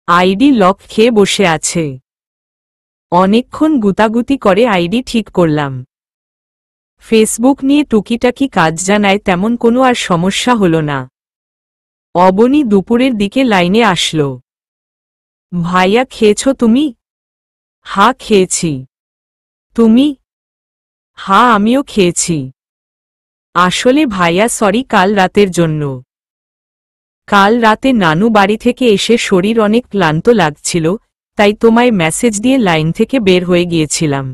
আইডি লক খেয়ে বসে আছে। অনেকক্ষণ গুতাগুতি করে আইডি ঠিক করলাম। ফেসবুক নিয়ে টুকিটাকি কাজ জানায় তেমন কোনো আর সমস্যা হলো না। অবনী দুপুরের দিকে লাইনে আসলো। ভাইয়া, খেয়েছো তুমি? হা, খেয়েছি। তুমি? হা, আমিও খেয়েছি। আসলে ভাইয়া, সরি কাল রাতের জন্য। কাল রাতে নানু বাড়ি থেকে এসে শরীর অনেক ক্লান্ত লাগছিল, তাই তোমায় মেসেজ দিয়ে লাইন থেকে বের হয়ে গিয়েছিলাম।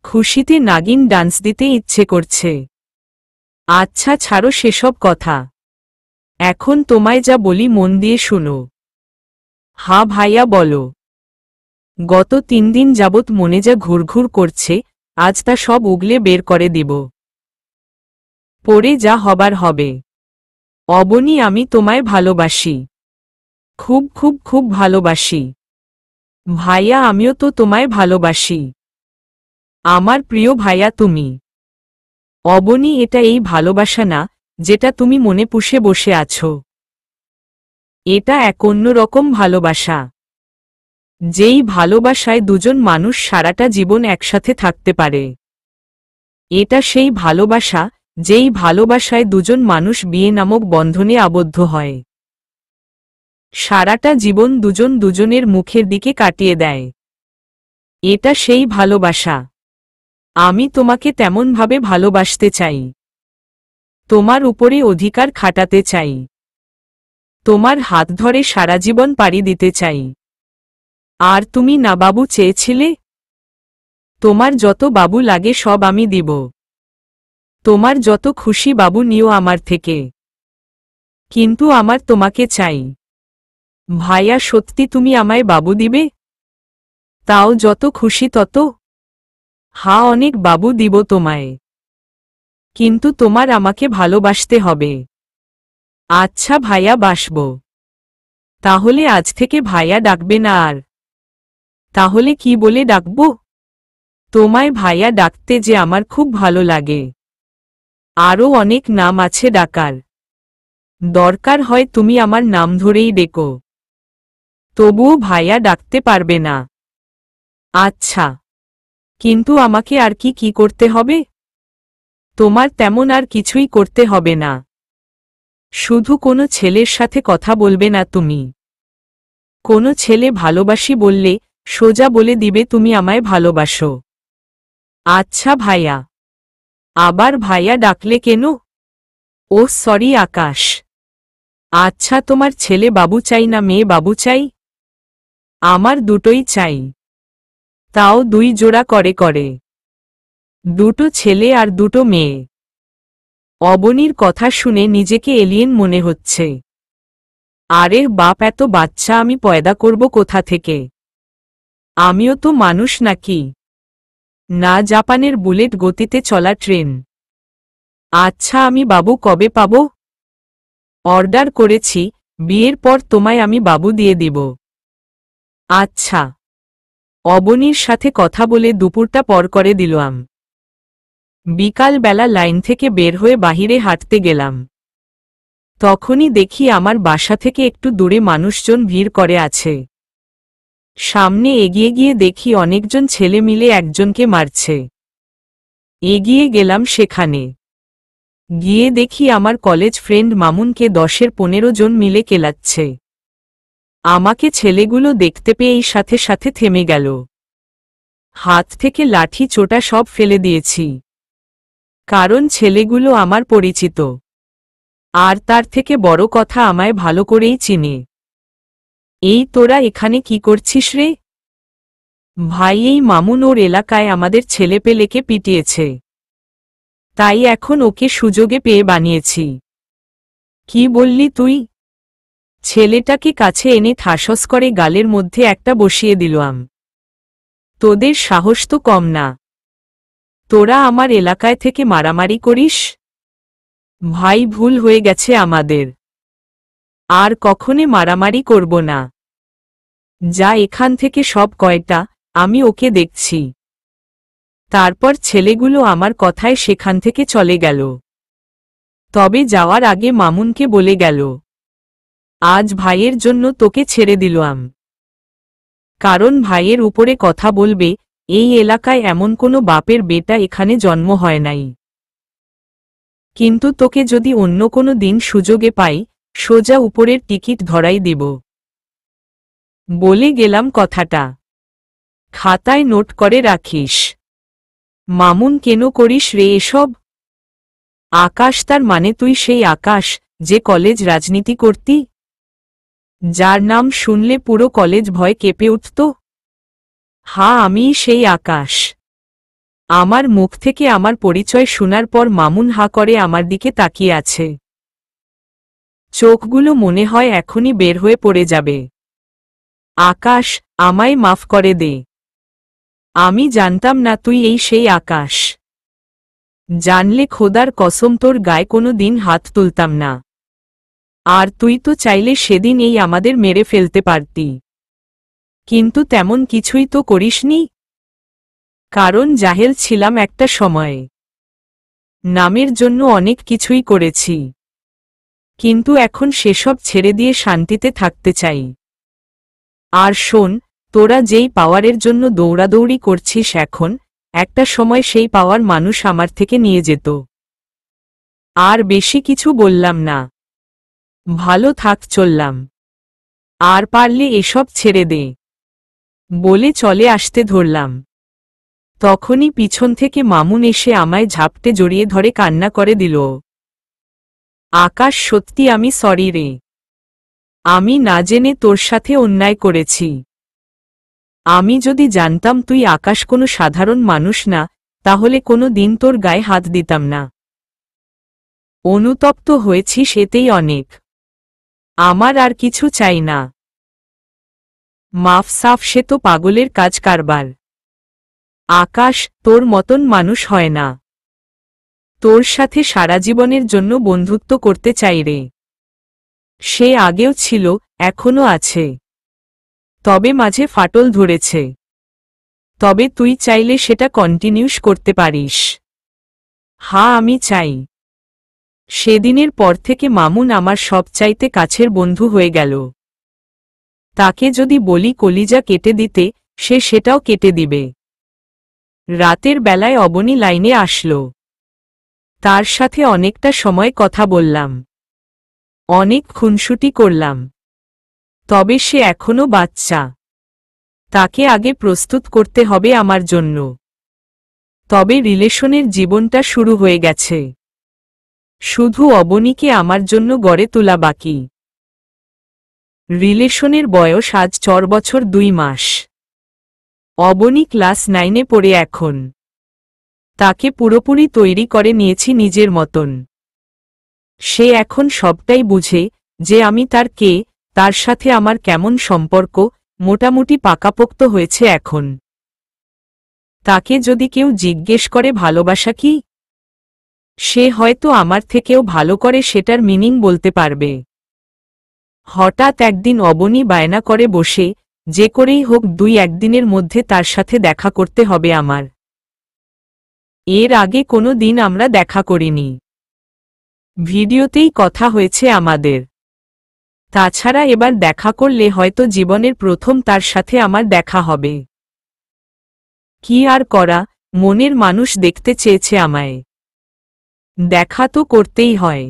খুশিতে নাগিন ডান্স দিতে ইচ্ছে করছে। আচ্ছা ছাড়ো সেসব কথা, এখন তোমায় যা বলি মন দিয়ে শুনো। হা ভাইয়া, বলো। গত 3 দিন যাবৎ মনে যা ঘুরঘুর করছে, আজ তা সব উগলে বের করে দিব। পরে যা হবার হবে। অবনী, আমি তোমায় ভালোবাসি, খুব খুব খুব ভালোবাসি। ভাইয়া, আমিও তো তোমায় ভালোবাসি। আমার প্রিয় ভাইয়া তুমি। অবনী, এটা এই ভালোবাসা না যেটা তুমি মনে পুষে বসে আছো। এটা এক অন্যরকম ভালোবাসা, যেই ভালোবাসায় দুজন মানুষ সারাটা জীবন একসাথে থাকতে পারে। এটা সেই ভালোবাসা যেই ভালোবাসায় দুজন মানুষ বিয়ে নামক বন্ধনে আবদ্ধ হয়, সারাটা জীবন দুজন দুজনের মুখের দিকে কাটিয়ে দেয়। এটা সেই ভালোবাসা। আমি তোমাকে তেমনভাবে ভালোবাসতে চাই, তোমার উপরে অধিকার খাটাতে চাই, তোমার হাত ধরে সারা জীবন পাড়ি দিতে চাই। আর তুমি না বাবু চেয়েছিলে? তোমার যত বাবু লাগে সব আমি দিব। তোমার যত খুশি বাবু নিও আমার থেকে, কিন্তু আমার তোমাকে চাই। ভাইয়া, সত্যি তুমি আমায় বাবু দিবে? তাও যত খুশি তত? হ্যাঁ, অনেক বাবু দিব তোমায়, কিন্তু তোমার আমাকে ভালোবাসতে হবে। আচ্ছা ভাইয়া, বাসব। তাহলে আজ থেকে ভাইয়া ডাকবে না আর? তাহলে কি বলে ডাকবো? তোমায় ভাইয়া ডাকতে যে আমার খুব ভালো লাগে। আরও অনেক নাম আছে ডাকার। দরকার হয় তুমি আমার নাম ধরেই ডেকো। তবুও ভাইয়া ডাকতে পারবে না? আচ্ছা, কিন্তু আমাকে আর কি করতে হবে? তোমার তেমন আর কিছুই করতে হবে না। শুধু কোনো ছেলের সাথে কথা বলবে না তুমি। কোনো ছেলে ভালোবাসি বললে সোজা বলে দিবে তুমি আমায় ভালোবাসো। আচ্ছা ভাইয়া। আবার ভাইয়া ডাকলে কেন? ও সরি আকাশ। আচ্ছা, তোমার ছেলে বাবু চাই না মেয়ে বাবু চাই? আমার দুটোই চাই। তাও 2 জোড়া করে করে। 2টো ছেলে আর 2টো মেয়ে। অবনীর কথা শুনে নিজেকে এলিয়েন মনে হচ্ছে। আরে বাপ, এত বাচ্চা আমি পয়দা করব কোথা থেকে? আমিও তো মানুষ নাকি? না জাপানের বুলেট গতিতে চলা ট্রেন। আচ্ছা, আমি বাবু কবে পাব? অর্ডার করেছি, বিয়ের পর তোমায় আমি বাবু দিয়ে দিব। আচ্ছা। অবনীর সাথে কথা বলে দুপুরটা পর করে দিলাম। বিকালবেলা লাইন থেকে বের হয়ে বাহিরে হাঁটতে গেলাম। তখনই দেখি আমার বাসা থেকে একটু দূরে মানুষজন ভিড় করে আছে। সামনে এগিয়ে গিয়ে দেখি অনেকজন ছেলে মিলে একজনকে মারছে। এগিয়ে গেলাম সেখানে। গিয়ে দেখি আমার কলেজ ফ্রেন্ড মামুনকে 10-15 জন মিলে কেলাচ্ছে। আমাকে ছেলেগুলো দেখতে পেয়েই সাথে সাথে থেমে গেল। হাত থেকে লাঠি চোটা সব ফেলে দিয়েছি, কারণ ছেলেগুলো আমার পরিচিত। আর তার থেকে বড় কথা, আমায় ভালো করেই চিনে। এই তোরা এখানে কি করছিস রে? ভাই, এই মামুন ওর এলাকায় আমাদের ছেলেপেলেকে পিটিয়েছে, তাই এখন ওকে সুযোগে পেয়ে বানিয়েছি। কি বললি তুই? ছেলেটাকে কাছে এনে ঠাসস করে গালের মধ্যে একটা বসিয়ে দিলাম। তোদের সাহস তো কম না, তোরা আমার এলাকায় থেকে মারামারি করিস? ভাই, ভুল হয়ে গেছে আমাদের, আর কখনো মারামারি করব না। যা এখান থেকে, সব কয়টা, আমি ওকে দেখছি। তারপর ছেলেগুলো আমার কথায় সেখান থেকে চলে গেল। তবে যাওয়ার আগে মামুনকে বলে গেল, আজ ভাইয়ের জন্য তোকে ছেড়ে দিলাম, কারণ ভাইয়ের উপরে কথা বলবে, এই এলাকায় এমন কোনো বাপের বেটা এখানে জন্ম হয় নাই। কিন্তু তোকে যদি অন্য কোনো দিন সুযোগে পাই, সোজা উপরের টিকিট ধরাই দিব। বলে গেলাম কথাটা। খাতায় নোট করে রাখিস। মামুন, কেন করিস রে এসব? আকাশ, তার মানে তুই সেই আকাশ যে কলেজ রাজনীতি করতি, যার নাম শুনলে পুরো কলেজ ভয় কেঁপে উঠত? হ্যাঁ, আমিই সেই আকাশ। আমার মুখ থেকে আমার পরিচয় শোনার পর মামুন হা করে আমার দিকে তাকিয়ে আছে। চোখগুলো মনে হয় এখনই বের হয়ে পড়ে যাবে। আকাশ, আমায় মাফ করে দে। আমি জানতাম না তুই এই সেই আকাশ। জানলে খোদার কসম তোর গায়ে কোনো দিন হাত তুলতাম না। আর তুই তো চাইলে সেদিন এই আমাদের মেরে ফেলতে পারতি, কিন্তু তেমন কিছুই তো করিসনি, কারণ জাহেল ছিলাম একটা সময়ে। নামের জন্য অনেক কিছুই করেছি, কিন্তু এখন সেসব ছেড়ে দিয়ে শান্তিতে থাকতে চাই। আর শোন, তোরা যেই পাওয়ারের জন্য দৌড়াদৌড়ি করছিস এখন, একটা সময় সেই পাওয়ার মানুষ আমার থেকে নিয়ে যেত। আর বেশি কিছু বললাম না। ভালো থাক, চললাম। আর পারলে এসব ছেড়ে দে, বলে চলে আসতে ধরলাম। তখনই পিছন থেকে মামুন এসে আমায় ঝাপটে জড়িয়ে ধরে কান্না করে দিল। আকাশ, সত্যি আমি সরি রে। আমি না জেনে তোর সাথে অন্যায় করেছি। আমি যদি জানতাম তুই আকাশ কোনো সাধারণ মানুষ না, তাহলে কোনো দিন তোর গায়ে হাত দিতাম না। অনুতপ্ত হয়েছি সেতেই অনেক। আমার আর কিছু চাই না। মাফ সাফ, সে তো পাগলের কাজ কারবার। আকাশ, তোর মতন মানুষ হয় না। তোর সাথে সারা জীবনের জন্য বন্ধুত্ব করতে চাই রে। সে আগেও ছিল, এখনো আছে। তবে মাঝে ফাটল ধরেছে। তবে তুই চাইলে সেটা কন্টিনিউস করতে পারিস। হ্যাঁ, আমি চাই। সেদিনের পর থেকে মামুন আমার সবচাইতে কাছের বন্ধু হয়ে গেল। তাকে যদি বলি কলিজা কেটে দিতে, সে সেটাও কেটে দিবে। রাতের বেলায় অবনী লাইনে আসলো। তার সাথে অনেকটা সময় কথা বললাম। অনেক খুনসুটি করলাম। তবে সে এখনো বাচ্চা। তাকে আগে প্রস্তুত করতে হবে আমার জন্য। তবে রিলেশনের জীবনটা শুরু হয়ে গেছে। শুধু অবনীকে আমার জন্য গড়ে তোলা বাকি। রিলেশনের বয়স আজ 4 বছর 2 মাস। অবনী ক্লাস 9-এ পড়ে এখন। তাকে পুরোপুরি তৈরি করে নিয়েছি নিজের মতন। সে এখন সবটাই বুঝে যে আমি তার কে, তার সাথে আমার কেমন সম্পর্ক, মোটামুটি পাকাপোক্ত হয়েছে এখন। তাকে যদি কেউ জিজ্ঞেস করে ভালোবাসা কি, সে হয়তো আমার থেকেও ভালো করে সেটার মিনিং বলতে পারবে। হঠাৎ একদিন অবনী বায়না করে বসে, যে করেই হোক 2-1 দিনের মধ্যে তার সাথে দেখা করতে হবে আমার। এর আগে কোনো দিন আমরা দেখা করিনি। ভিডিওতেই কথা হয়েছে আমাদের। তাছাড়া এবার দেখা করলে হয়তো জীবনের প্রথম তার সাথে আমার দেখা হবে। কি আর করা, মনের মানুষ দেখতে চেয়েছে আমায়। দেখা তো করতেই হয়।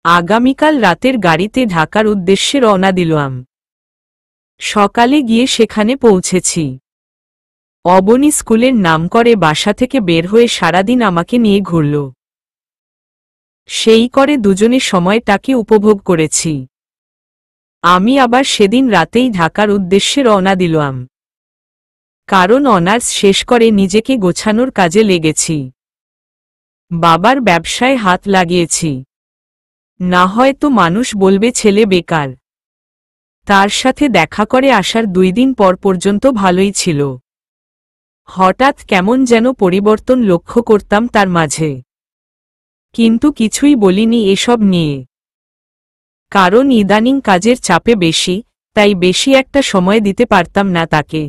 আগামীকাল রাতের গাড়িতে ঢাকার উদ্দেশ্যে রওনা দিলাম। সকালে গিয়ে সেখানে পৌঁছেছি। অবনী স্কুলের নাম করে বাসা থেকে বের হয়ে সারাদিন আমাকে নিয়ে ঘুরল। সেই করে দুজনে সময়টাকে উপভোগ করেছি। আমি আবার সেদিন রাতেই ঢাকার উদ্দেশ্যে রওনা দিলাম। কারণ অনার্স শেষ করে নিজেকে গোছানোর কাজে লেগেছি। বাবার ব্যবসায় হাত লাগিয়েছি। না হয়তো মানুষ বলবে ছেলে বেকার। তার সাথে দেখা করে আসার 2 দিন পর পর্যন্ত ভালোই ছিল। হঠাৎ কেমন যেন পরিবর্তন লক্ষ্য করতাম তার মাঝে। কিন্তু কিছুই বলিনি এসব নিয়ে। কারণ ইদানিং কাজের চাপে বেশি, তাই বেশি একটা সময় দিতে পারতাম না তাকে।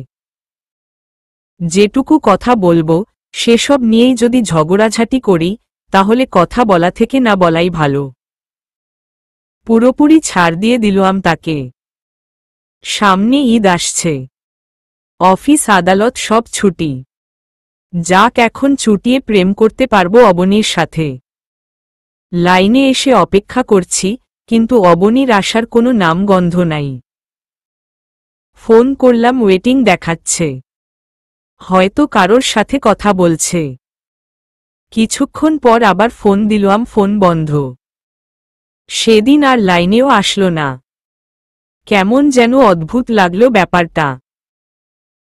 যেটুকু কথা বলবো, সেসব নিয়েই যদি ঝগড়াঝাটি করি, তাহলে কথা বলা থেকে না বলাই ভালো। পুরোপুরি ছাড় দিয়ে দিলাম তাকে। সামনে ঈদ আসছে। অফিস আদালত সব ছুটি। যাক, এখন চুটিয়ে প্রেম করতে পারবো অবনীর সাথে। লাইনে এসে অপেক্ষা করছি, কিন্তু অবনীর আসার কোনো নামগন্ধ নাই। ফোন করলাম, ওয়েটিং দেখাচ্ছে। হয়তো কারোর সাথে কথা বলছে। কিছুক্ষণ পর আবার ফোন দিলাম, ফোন বন্ধ। সেদিন আর লাইনেও আসলো না। কেমন যেন অদ্ভুত লাগলো ব্যাপারটা।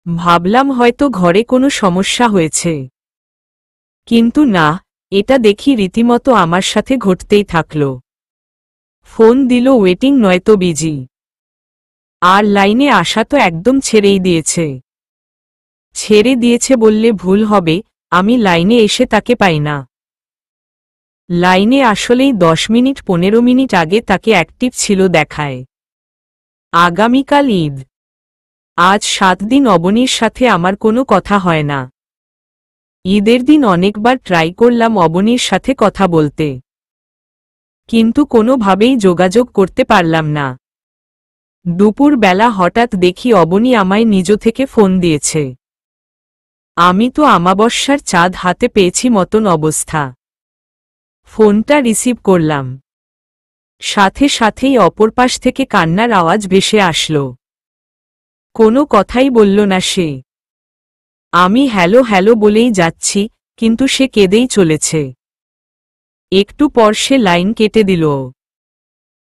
ভাবলাম হয়তো ঘরে কোনো সমস্যা হয়েছে। কিন্তু না, এটা দেখি রীতিমতো আমার সাথে ঘটতেই থাকল। ফোন দিল, ওয়েটিং নয়তো বিজি। আর লাইনে আসা তো একদম ছেড়েই দিয়েছে। ছেড়ে দিয়েছে বললে ভুল হবে, আমি লাইনে এসে তাকে পাই না। লাইনে আসলেই 10 মিনিট 15 মিনিট আগে তাকে অ্যাক্টিভ ছিল দেখায়। আগামীকাল ঈদ। আজ 7 দিন অবনীর সাথে আমার কোনো কথা হয় না। ঈদের দিন অনেকবার ট্রাই করলাম অবনীর সাথে কথা বলতে, কিন্তু কোনোভাবেই যোগাযোগ করতে পারলাম না। দুপুর বেলা হঠাৎ দেখি অবনী আমায় নিজ থেকে ফোন দিয়েছে। আমি তো আমাবস্যার চাঁদ হাতে পেয়েছি মতন অবস্থা। ফোনটা রিসিভ করলাম। সাথে সাথেই অপর পাশ থেকে কান্নার আওয়াজ ভেসে আসলো। কোনো কথাই বলল না সে। আমি হ্যালো হ্যালো বলেই যাচ্ছি, কিন্তু সে কেঁদেই চলেছে। একটু পর সে লাইন কেটে দিল।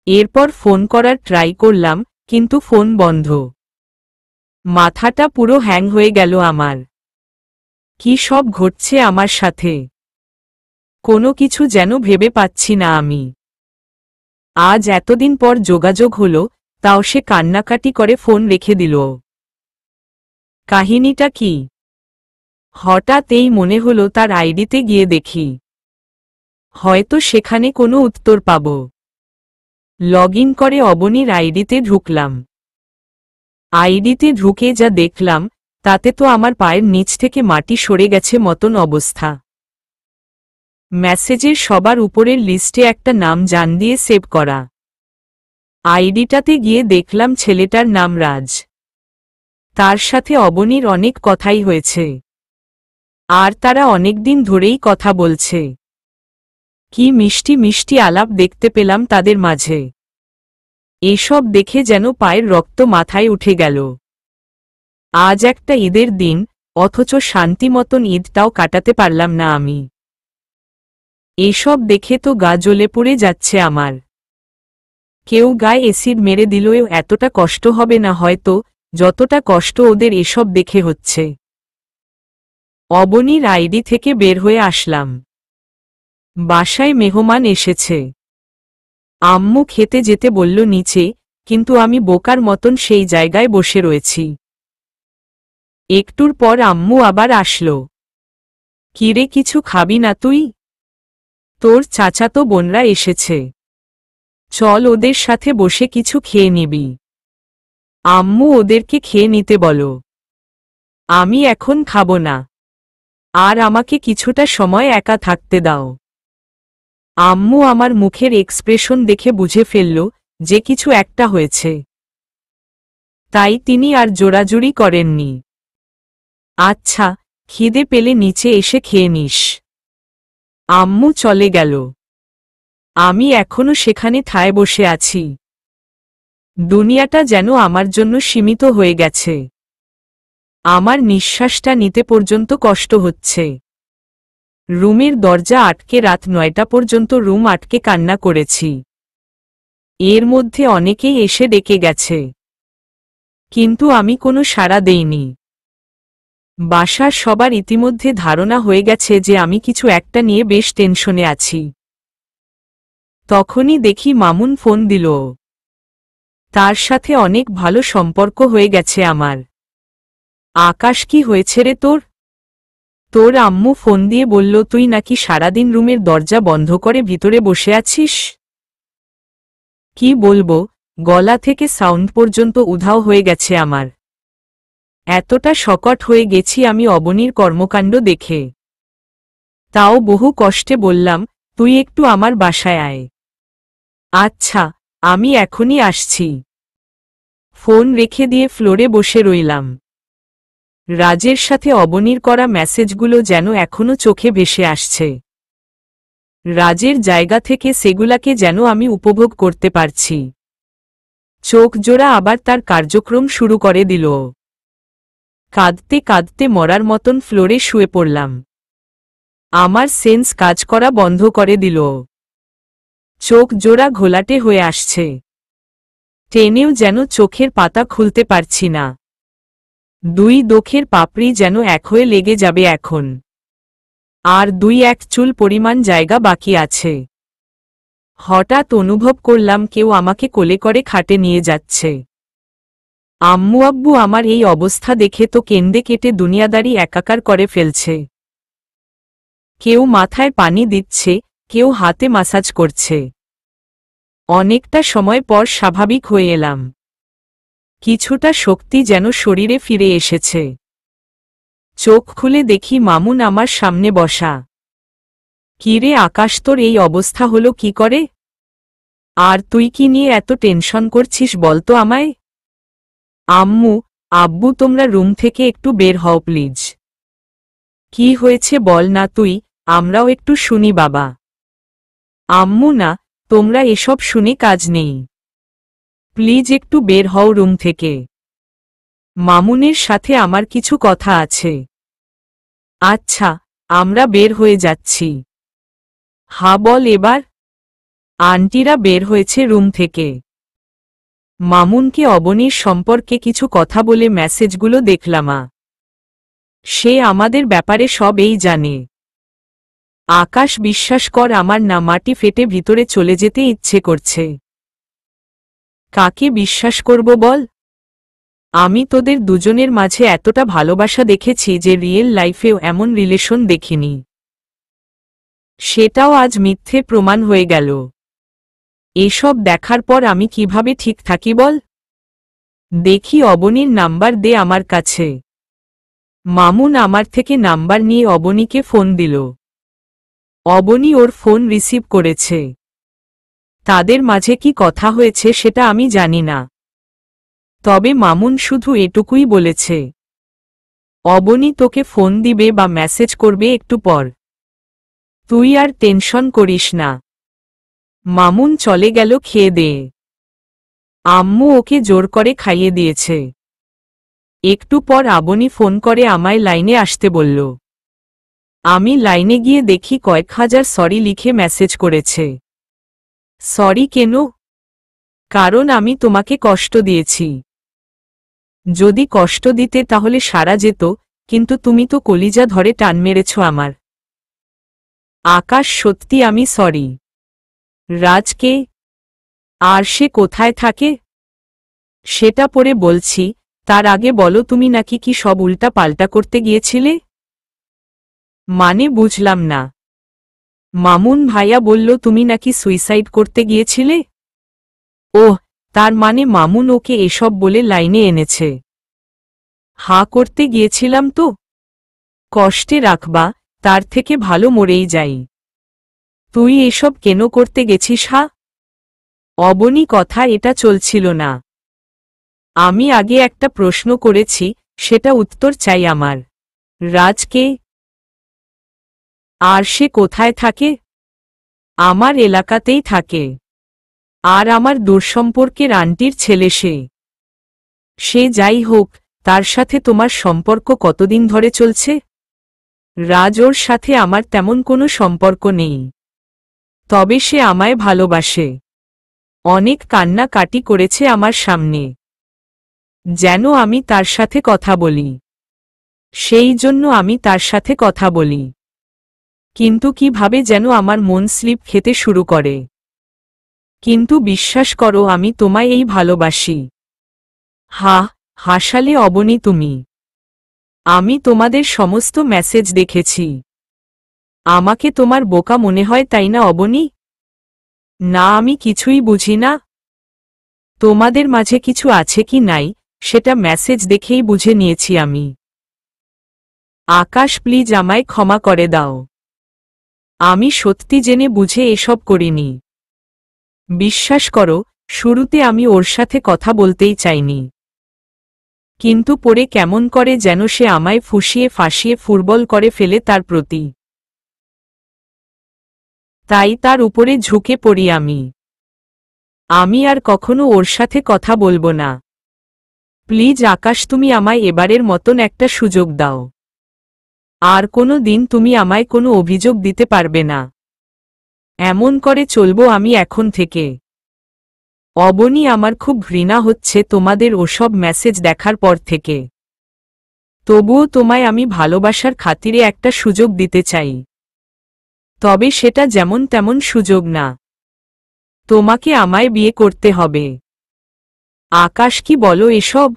এরপর ফোন করার ট্রাই করলাম, কিন্তু ফোন বন্ধ। মাথাটা পুরো হ্যাং হয়ে গেল আমার। কি সব ঘটছে আমার সাথে, কোনো কিছু যেন ভেবে পাচ্ছি না আমি। আজ এতদিন পর যোগাযোগ হলো, তাও সে কান্নাকাটি করে ফোন রেখে দিল। কাহিনীটা কি? হঠাৎ এই মনে হলো তার আইডিতে গিয়ে দেখি, হয়তো সেখানে কোনো উত্তর পাব। লগ ইন করে অবনীর আইডিতে ঢুকলাম। আইডিতে ঢুকে যা দেখলাম, তাতে তো আমার পায়ের নিচ থেকে মাটি সরে গেছে মতন অবস্থা। মেসেজের সবার উপরের লিস্টে একটা নাম জান দিয়ে সেভ করা। আইডিটাতে গিয়ে দেখলাম ছেলেটার নাম রাজ। তার সাথে অবনীর অনেক কথাই হয়েছে, আর তারা অনেকদিন ধরেই কথা বলছে। কি মিষ্টি মিষ্টি আলাপ দেখতে পেলাম তাদের মাঝে। এসব দেখে যেন পায়ের রক্ত মাথায় উঠে গেল। আজ একটা ঈদের দিন, অথচ শান্তি মতন ঈদটাও কাটাতে পারলাম না আমি। এসব দেখে তো গা জ্বলে পড়ে যাচ্ছে আমার। কেউ গায়ে এসিড মেরে দিলেও এতটা কষ্ট হবে না হয়তো, যতটা কষ্ট ওদের এসব দেখে হচ্ছে। অবনীর আইডি থেকে বের হয়ে আসলাম। বাসায় মেহমান এসেছে। আম্মু খেতে যেতে বলল নিচে, কিন্তু আমি বোকার মতন সেই জায়গায় বসে রয়েছি। একটুর পর আম্মু আবার আসলো। কিরে, কিছু খাবি না তুই? তোর চাচাতো বোনরা এসেছে, চল ওদের সাথে বসে কিছু খেয়ে নিবি। আম্মু ওদেরকে খেয়ে নিতে বলো, আমি এখন খাবো না, আর আমাকে কিছুটা সময় একা থাকতে দাও। আম্মু আমার মুখের এক্সপ্রেশন দেখে বুঝে ফেলল যে কিছু একটা হয়েছে, তাই তিনি আর জোরাজুরি করেননি। আচ্ছা, খিদে পেলে নিচে এসে খেয়ে নিস। আম্মু চলে গেল। আমি এখনো সেখানে ঠায় বসে আছি। দুনিয়াটা যেন আমার জন্য সীমিত হয়ে গেছে। আমার নিঃশ্বাসটা নিতে পর্যন্ত কষ্ট হচ্ছে। রুমের দরজা আটকে রাত 9টা পর্যন্ত রুম আটকে কান্না করেছি। এর মধ্যে অনেকেই এসে ডেকে গেছে, কিন্তু আমি কোনো সাড়া দেইনি। বাসার সবার ইতিমধ্যে ধারণা হয়ে গেছে যে আমি কিছু একটা নিয়ে বেশ টেনশনে আছি। তখনই দেখি মামুন ফোন দিল। তার সাথে অনেক ভালো সম্পর্ক হয়ে গেছে আমার। আকাশ, কি হয়েছে রে তোর? তোর আম্মু ফোন দিয়ে বলল তুই নাকি সারাদিন রুমের দরজা বন্ধ করে ভিতরে বসে আছিস। কি বলবো, গলা থেকে সাউন্ড পর্যন্ত উধাও হয়ে গেছে আমার। এতটা শকট হয়ে গেছি আমি অবনীর কর্মকাণ্ড দেখে। তাও বহু কষ্টে বললাম, তুই একটু আমার বাসায় আয়। আচ্ছা, আমি এখনই আসছি। ফোন রেখে দিয়ে ফ্লোরে বসে রইলাম। রাজের সাথে অবনীর করা মেসেজগুলো যেন এখনো চোখে ভেসে আসছে। রাজের জায়গা থেকে সেগুলাকে যেন আমি উপভোগ করতে পারছি। চোখ জোড়া আবার তার কার্যক্রম শুরু করে দিল। কাঁদতে কাঁদতে মরার মতন ফ্লোরে শুয়ে পড়লাম। আমার সেন্স কাজ করা বন্ধ করে দিল। চোখ জোড়া ঘোলাটে হয়ে আসছে। টেনেও যেন চোখের পাতা খুলতে পারছি না। দুই চোখের পাপড়ি যেন এক হয়ে লেগে যাবে এখন। আর 2-1 চুল পরিমাণ জায়গা বাকি আছে। হঠাৎ অনুভব করলাম কেউ আমাকে কোলে করে খাটে নিয়ে যাচ্ছে। আম্মু আব্বু আমার এই অবস্থা দেখে তো কেন্দে কেটে দুনিয়াদারি একাকার করে ফেলছে। কেউ মাথায় পানি দিচ্ছে, কেউ হাতে মাসাজ করছে। অনেকটা সময় পর স্বাভাবিক হয়ে এলাম। কিছুটা শক্তি যেন শরীরে ফিরে এসেছে। চোখ খুলে দেখি মামুন আমার সামনে বসা। কিরে আকাশ, তোর এই অবস্থা হলো কি করে? আর তুই কি নিয়ে এত টেনশন করছিস বলতো আমায়? আম্মু, আব্বু, তোমরা রুম থেকে একটু বের হও প্লিজ। কি হয়েছে বল না তুই, আমরাও একটু শুনি বাবা। আম্মু, না, তোমরা এসব শুনে কাজ নেই। প্লিজ একটু বের হও রুম থেকে। মামুনের সাথে আমার কিছু কথা আছে। আচ্ছা, আমরা বের হয়ে যাচ্ছি। হা বল এবার। আন্টিরা বের হয়েছে রুম থেকে। মামুনকে অবনীর সম্পর্কে কিছু কথা বলে মেসেজগুলো দেখলাম। সে আমাদের ব্যাপারে সব এই জানে। আকাশ, বিশ্বাস কর, আমার না মাটি ফেটে ভিতরে চলে যেতে ইচ্ছে করছে। কাকে বিশ্বাস করব বল? আমি তোদের দুজনের মাঝে এতটা ভালোবাসা দেখেছি যে রিয়েল লাইফেও এমন রিলেশন দেখিনি। সেটাও আজ মিথ্যে প্রমাণ হয়ে গেল। এসব দেখার পর আমি কিভাবে ঠিক থাকি বল? দেখি অবনীর নাম্বার দে আমার কাছে। মামুন আমার থেকে নাম্বার নিয়ে অবনীকে ফোন দিল। অবনী ওর ফোন রিসিভ করেছে। তাদের মাঝে কি কথা হয়েছে সেটা আমি জানি না, তবে মামুন শুধু এটুকুই বলেছে, অবনী তোকে ফোন দিবে বা মেসেজ করবে একটু পর, তুই আর টেনশন করিস না। মামুন চলে গেল খেয়ে দিয়ে। আম্মু ওকে জোর করে খাইয়ে দিয়েছে। একটু পর আবনী ফোন করে আমায় লাইনে আসতে বলল। আমি লাইনে গিয়ে দেখি কয়েক হাজার সরি লিখে মেসেজ করেছে। সরি কেন? কারণ আমি তোমাকে কষ্ট দিয়েছি। যদি কষ্ট দিতে তাহলে সারা যেত, কিন্তু তুমি তো কলিজা ধরে টান মেরেছ আমার। আকাশ, সত্যি আমি সরি। রাজকে? আর সে কোথায় থাকে? সেটা পরে বলছি, তার আগে বলো তুমি নাকি কি সব উল্টা পাল্টা করতে গিয়েছিলে? মানে বুঝলাম না। মামুন ভাইয়া বলল তুমি নাকি সুইসাইড করতে গিয়েছিলে। ওহ, তার মানে মামুন ওকে এসব বলে লাইনে এনেছে। হা করতে গিয়েছিলাম তো। কষ্টে রাখবা, তার থেকে ভালো মরেই যাই। তুই এসব কেন করতে গেছিস? হা? অবনী, কথা এটা চলছিল না। আমি আগে একটা প্রশ্ন করেছি, সেটা উত্তর চাই আমার। রাজকে? আর সে কোথায় থাকে? আমার এলাকাতেই থাকে। আর আমার দূরসম্পর্কের আন্টির ছেলে সে। সে যাই হোক, তার সাথে তোমার সম্পর্ক কতদিন ধরে চলছে? রাজ, ওর সাথে আমার তেমন কোনো সম্পর্ক নেই, তবে সে আমায় ভালোবাসে। অনেক কান্নাকাটি করেছে আমার সামনে, যেন আমি তার সাথে কথা বলি। সেই জন্য আমি তার সাথে কথা বলি, কিন্তু কিভাবে যেন আমার মন স্লিপ খেতে শুরু করে। কিন্তু বিশ্বাস করো, আমি তোমায় এই ভালোবাসি। হাসালে অবনী তুমি। আমি তোমাদের সমস্ত মেসেজ দেখেছি। আমাকে তোমার বোকা মনে হয় তাই না অবনী? না, আমি কিছুই বুঝি না। তোমাদের মাঝে কিছু আছে কি নাই সেটা মেসেজ দেখেই বুঝে নিয়েছি আমি। আকাশ, প্লিজ আমায় ক্ষমা করে দাও। আমি সত্যি জেনে বুঝে এসব করিনি। বিশ্বাস করো, শুরুতে আমি ওর সাথে কথা বলতেই চাইনি, কিন্তু পরে কেমন করে যেন সে আমায় ফুঁসিয়ে ফাঁসিয়ে ফুটবল করে ফেলে তার প্রতি। তাই তার উপরে ঝুঁকে পড়ি আমি। আমি আর কখনো ওর সাথে কথা বলবো না। প্লিজ আকাশ, তুমি আমায় এবারের মতন একটা সুযোগ দাও। আর কোনো দিন তুমি আমায় কোনো অভিযোগ দিতে পারবে না। এমন করে চলবো আমি এখন থেকে। অবনী, আমার খুব ঘৃণা হচ্ছে তোমাদের ওসব মেসেজ দেখার পর থেকে। তবুও তোমায় আমি ভালোবাসার খাতিরে একটা সুযোগ দিতে চাই, তবে সেটা যেমন তেমন সুযোগ না। তোমাকে আমায় বিয়ে করতে হবে। আকাশ, কি বলো এসব?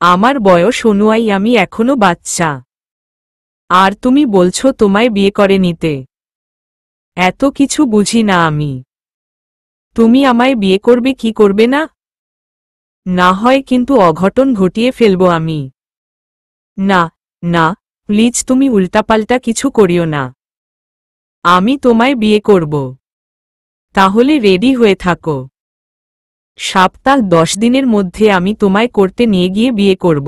আমার বয়স অনুযায়ী আমি এখনো বাচ্চা, আর তুমি বলছো তোমায় বিয়ে করে নিতে। এত কিছু বুঝি না আমি। তুমি আমায় বিয়ে করবে কি করবে না? না হয় কিন্তু অঘটন ঘটিয়ে ফেলবো আমি। না না, প্লিজ তুমি উল্টাপাল্টা কিছু করিও না। আমি তোমায় বিয়ে করব। তাহলে রেডি হয়ে থাকো। সপ্তাহ 10 দিনের মধ্যে আমি তোমায় করতে নিয়ে গিয়ে বিয়ে করব।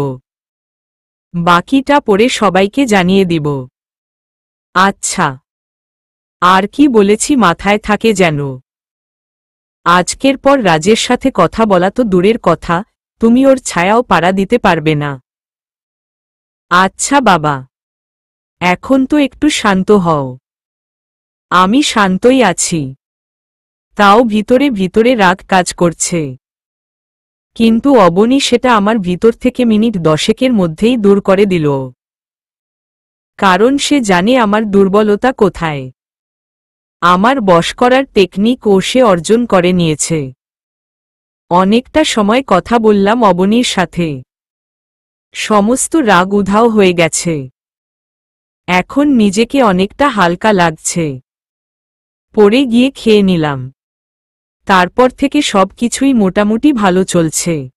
বাকিটা পরে সবাইকে জানিয়ে দিব। আচ্ছা। আর কি বলেছি মাথায় থাকে যেন। আজকের পর রাজের সাথে কথা বলা তো দূরের কথা, তুমি ওর ছায়াও পাড়া দিতে পারবে না। আচ্ছা বাবা, এখন তো একটু শান্ত হও। আমি শান্তই আছি, তাও ভিতরে ভিতরে রাগ কাজ করছে। কিন্তু অবনী সেটা আমার ভিতর থেকে মিনিট 10 মধ্যেই দূর করে দিল, কারণ সে জানে আমার দুর্বলতা কোথায়। আমার বশ করার টেকনিক ও সে অর্জন করে নিয়েছে। অনেকটা সময় কথা বললাম অবনীর সাথে। সমস্ত রাগ উধাও হয়ে গেছে। এখন নিজেকে অনেকটা হালকা লাগছে। পড়ে গিয়ে খেয়ে নিলাম। তারপর থেকে সবকিছুই মোটামুটি ভালো চলছে।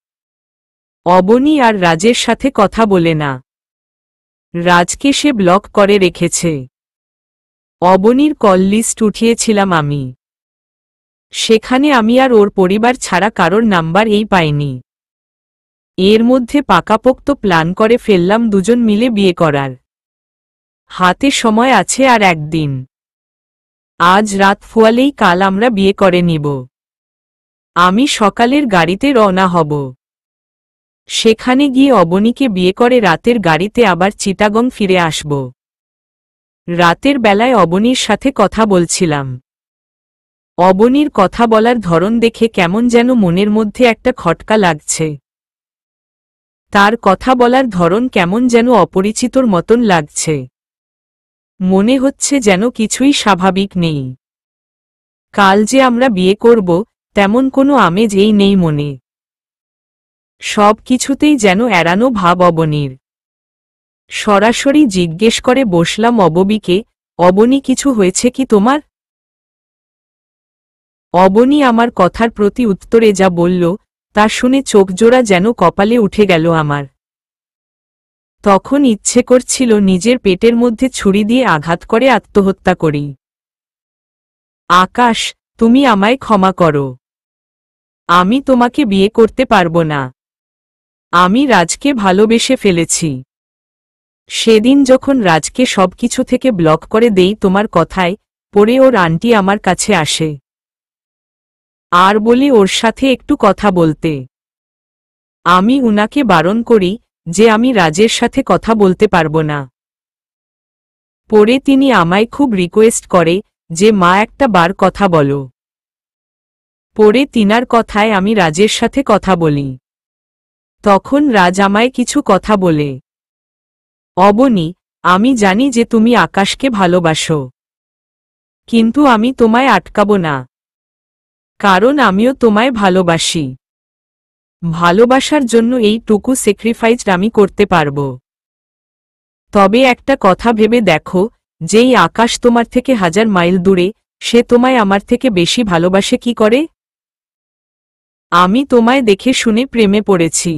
অবনী আর রাজের সাথে কথা বলে না। রাজকে সে ব্লক করে রেখেছে। অবনীর কল লিস্ট উঠিয়েছিলাম আমি। সেখানে আমি আর ওর পরিবার ছাড়া কারোর নাম্বার পাইনি। এর মধ্যে পাকাপোক্ত প্ল্যান করে ফেললাম দুজন মিলে বিয়ে করার। হাতে সময় আছে আর একদিন। আজ রাত ফুয়ালেই কাল আমরা বিয়ে করে নিব। আমি সকালের গাড়িতে রওনা হব। সেখানে গিয়ে অবনীকে বিয়ে করে রাতের গাড়িতে আবার চিটাগং ফিরে আসব। রাতের বেলায় অবনীর সাথে কথা বলছিলাম। অবনীর কথা বলার ধরন দেখে কেমন যেন মনের মধ্যে একটা খটকা লাগছে। তার কথা বলার ধরন কেমন যেন অপরিচিতর মতন লাগছে। মনে হচ্ছে যেন কিছুই স্বাভাবিক নেই। কাল যে আমরা বিয়ে করব তেমন কোনো আমেজ নেই মনে। সব কিছুতেই যেন এড়ানো ভাব অবনীর। সরাসরি জিজ্ঞেস করে বসলাম অবনীকে, অবনী কিছু হয়েছে কি তোমার? অবনী আমার কথার প্রতি উত্তরে যা বলল তা শুনে চোখজোড়া যেন কপালে উঠে গেল আমার। তখন ইচ্ছে করছিল নিজের পেটের মধ্যে ছুরি দিয়ে আঘাত করে আত্মহত্যা করি। আকাশ, তুমি আমায় ক্ষমা করো। আমি তোমাকে বিয়ে করতে পারবো না। আমি রাজকে ভালোবেসে ফেলেছি। সেদিন যখন রাজকে সবকিছু থেকে ব্লক করে দেই তোমার কথায় পরে ওর আন্টি আমার কাছে আসে আর বলি ওর সাথে একটু কথা বলতে। আমি উনাকে বারণ করি যে আমি রাজের সাথে কথা বলতে পারবো না। পরে তিনি আমায় খুব রিকোয়েস্ট করে যে মা একটা বার কথা বলো। পরে তিনার কথায় আমি রাজের সাথে কথা বলি। তখন রাজ আমায় কিছু কথা বলে। অবনী, আমি জানি যে তুমি আকাশকে ভালোবাসো, কিন্তু আমি তোমায় আটকাবো না। কারণ আমিও তোমায় ভালোবাসি। ভালোবাসার জন্য এইটুকু স্যাক্রিফাইস আমি করতে পারব। তবে একটা কথা ভেবে দেখো, যেই আকাশ তোমার থেকে 1000 মাইল দূরে, সে তোমায় আমার থেকে বেশি ভালোবাসে কি করে? আমি তোমায় দেখে শুনে প্রেমে পড়েছি,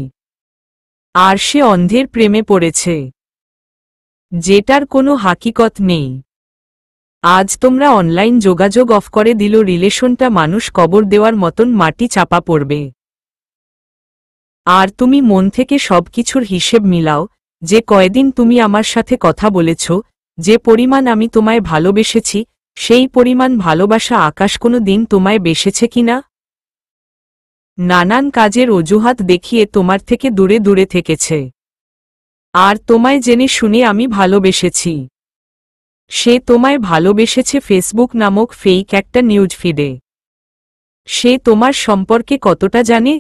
আর সে অন্ধের প্রেমে পড়েছে, যেটার কোনো হাকিকত নেই। আজ তোমরা অনলাইন যোগাযোগ অফ করে দিল, রিলেশনটা মানুষ কবর দেওয়ার মতন মাটি চাপা পড়বে। আর তুমি মন থেকে সবকিছুর হিসেব মিলাও, যে কয়দিন তুমি আমার সাথে কথা বলেছ, যে পরিমাণ আমি তোমায় ভালোবেসেছি, সেই পরিমাণ ভালোবাসা আকাশ কোনো দিন তোমায় বেসেছে কিনা? নানান কাজের অজুহাত দেখিয়ে তোমার থেকে দূরে দূরে থেকেছে। আর তোমায় জেনে শুনে আমি ভালোবেসেছি। সে তোমায় ভালোবেসেছে ফেসবুক নামক ফেক একটা নিউজ ফিডে। সে তোমার সম্পর্কে কতটা জানে?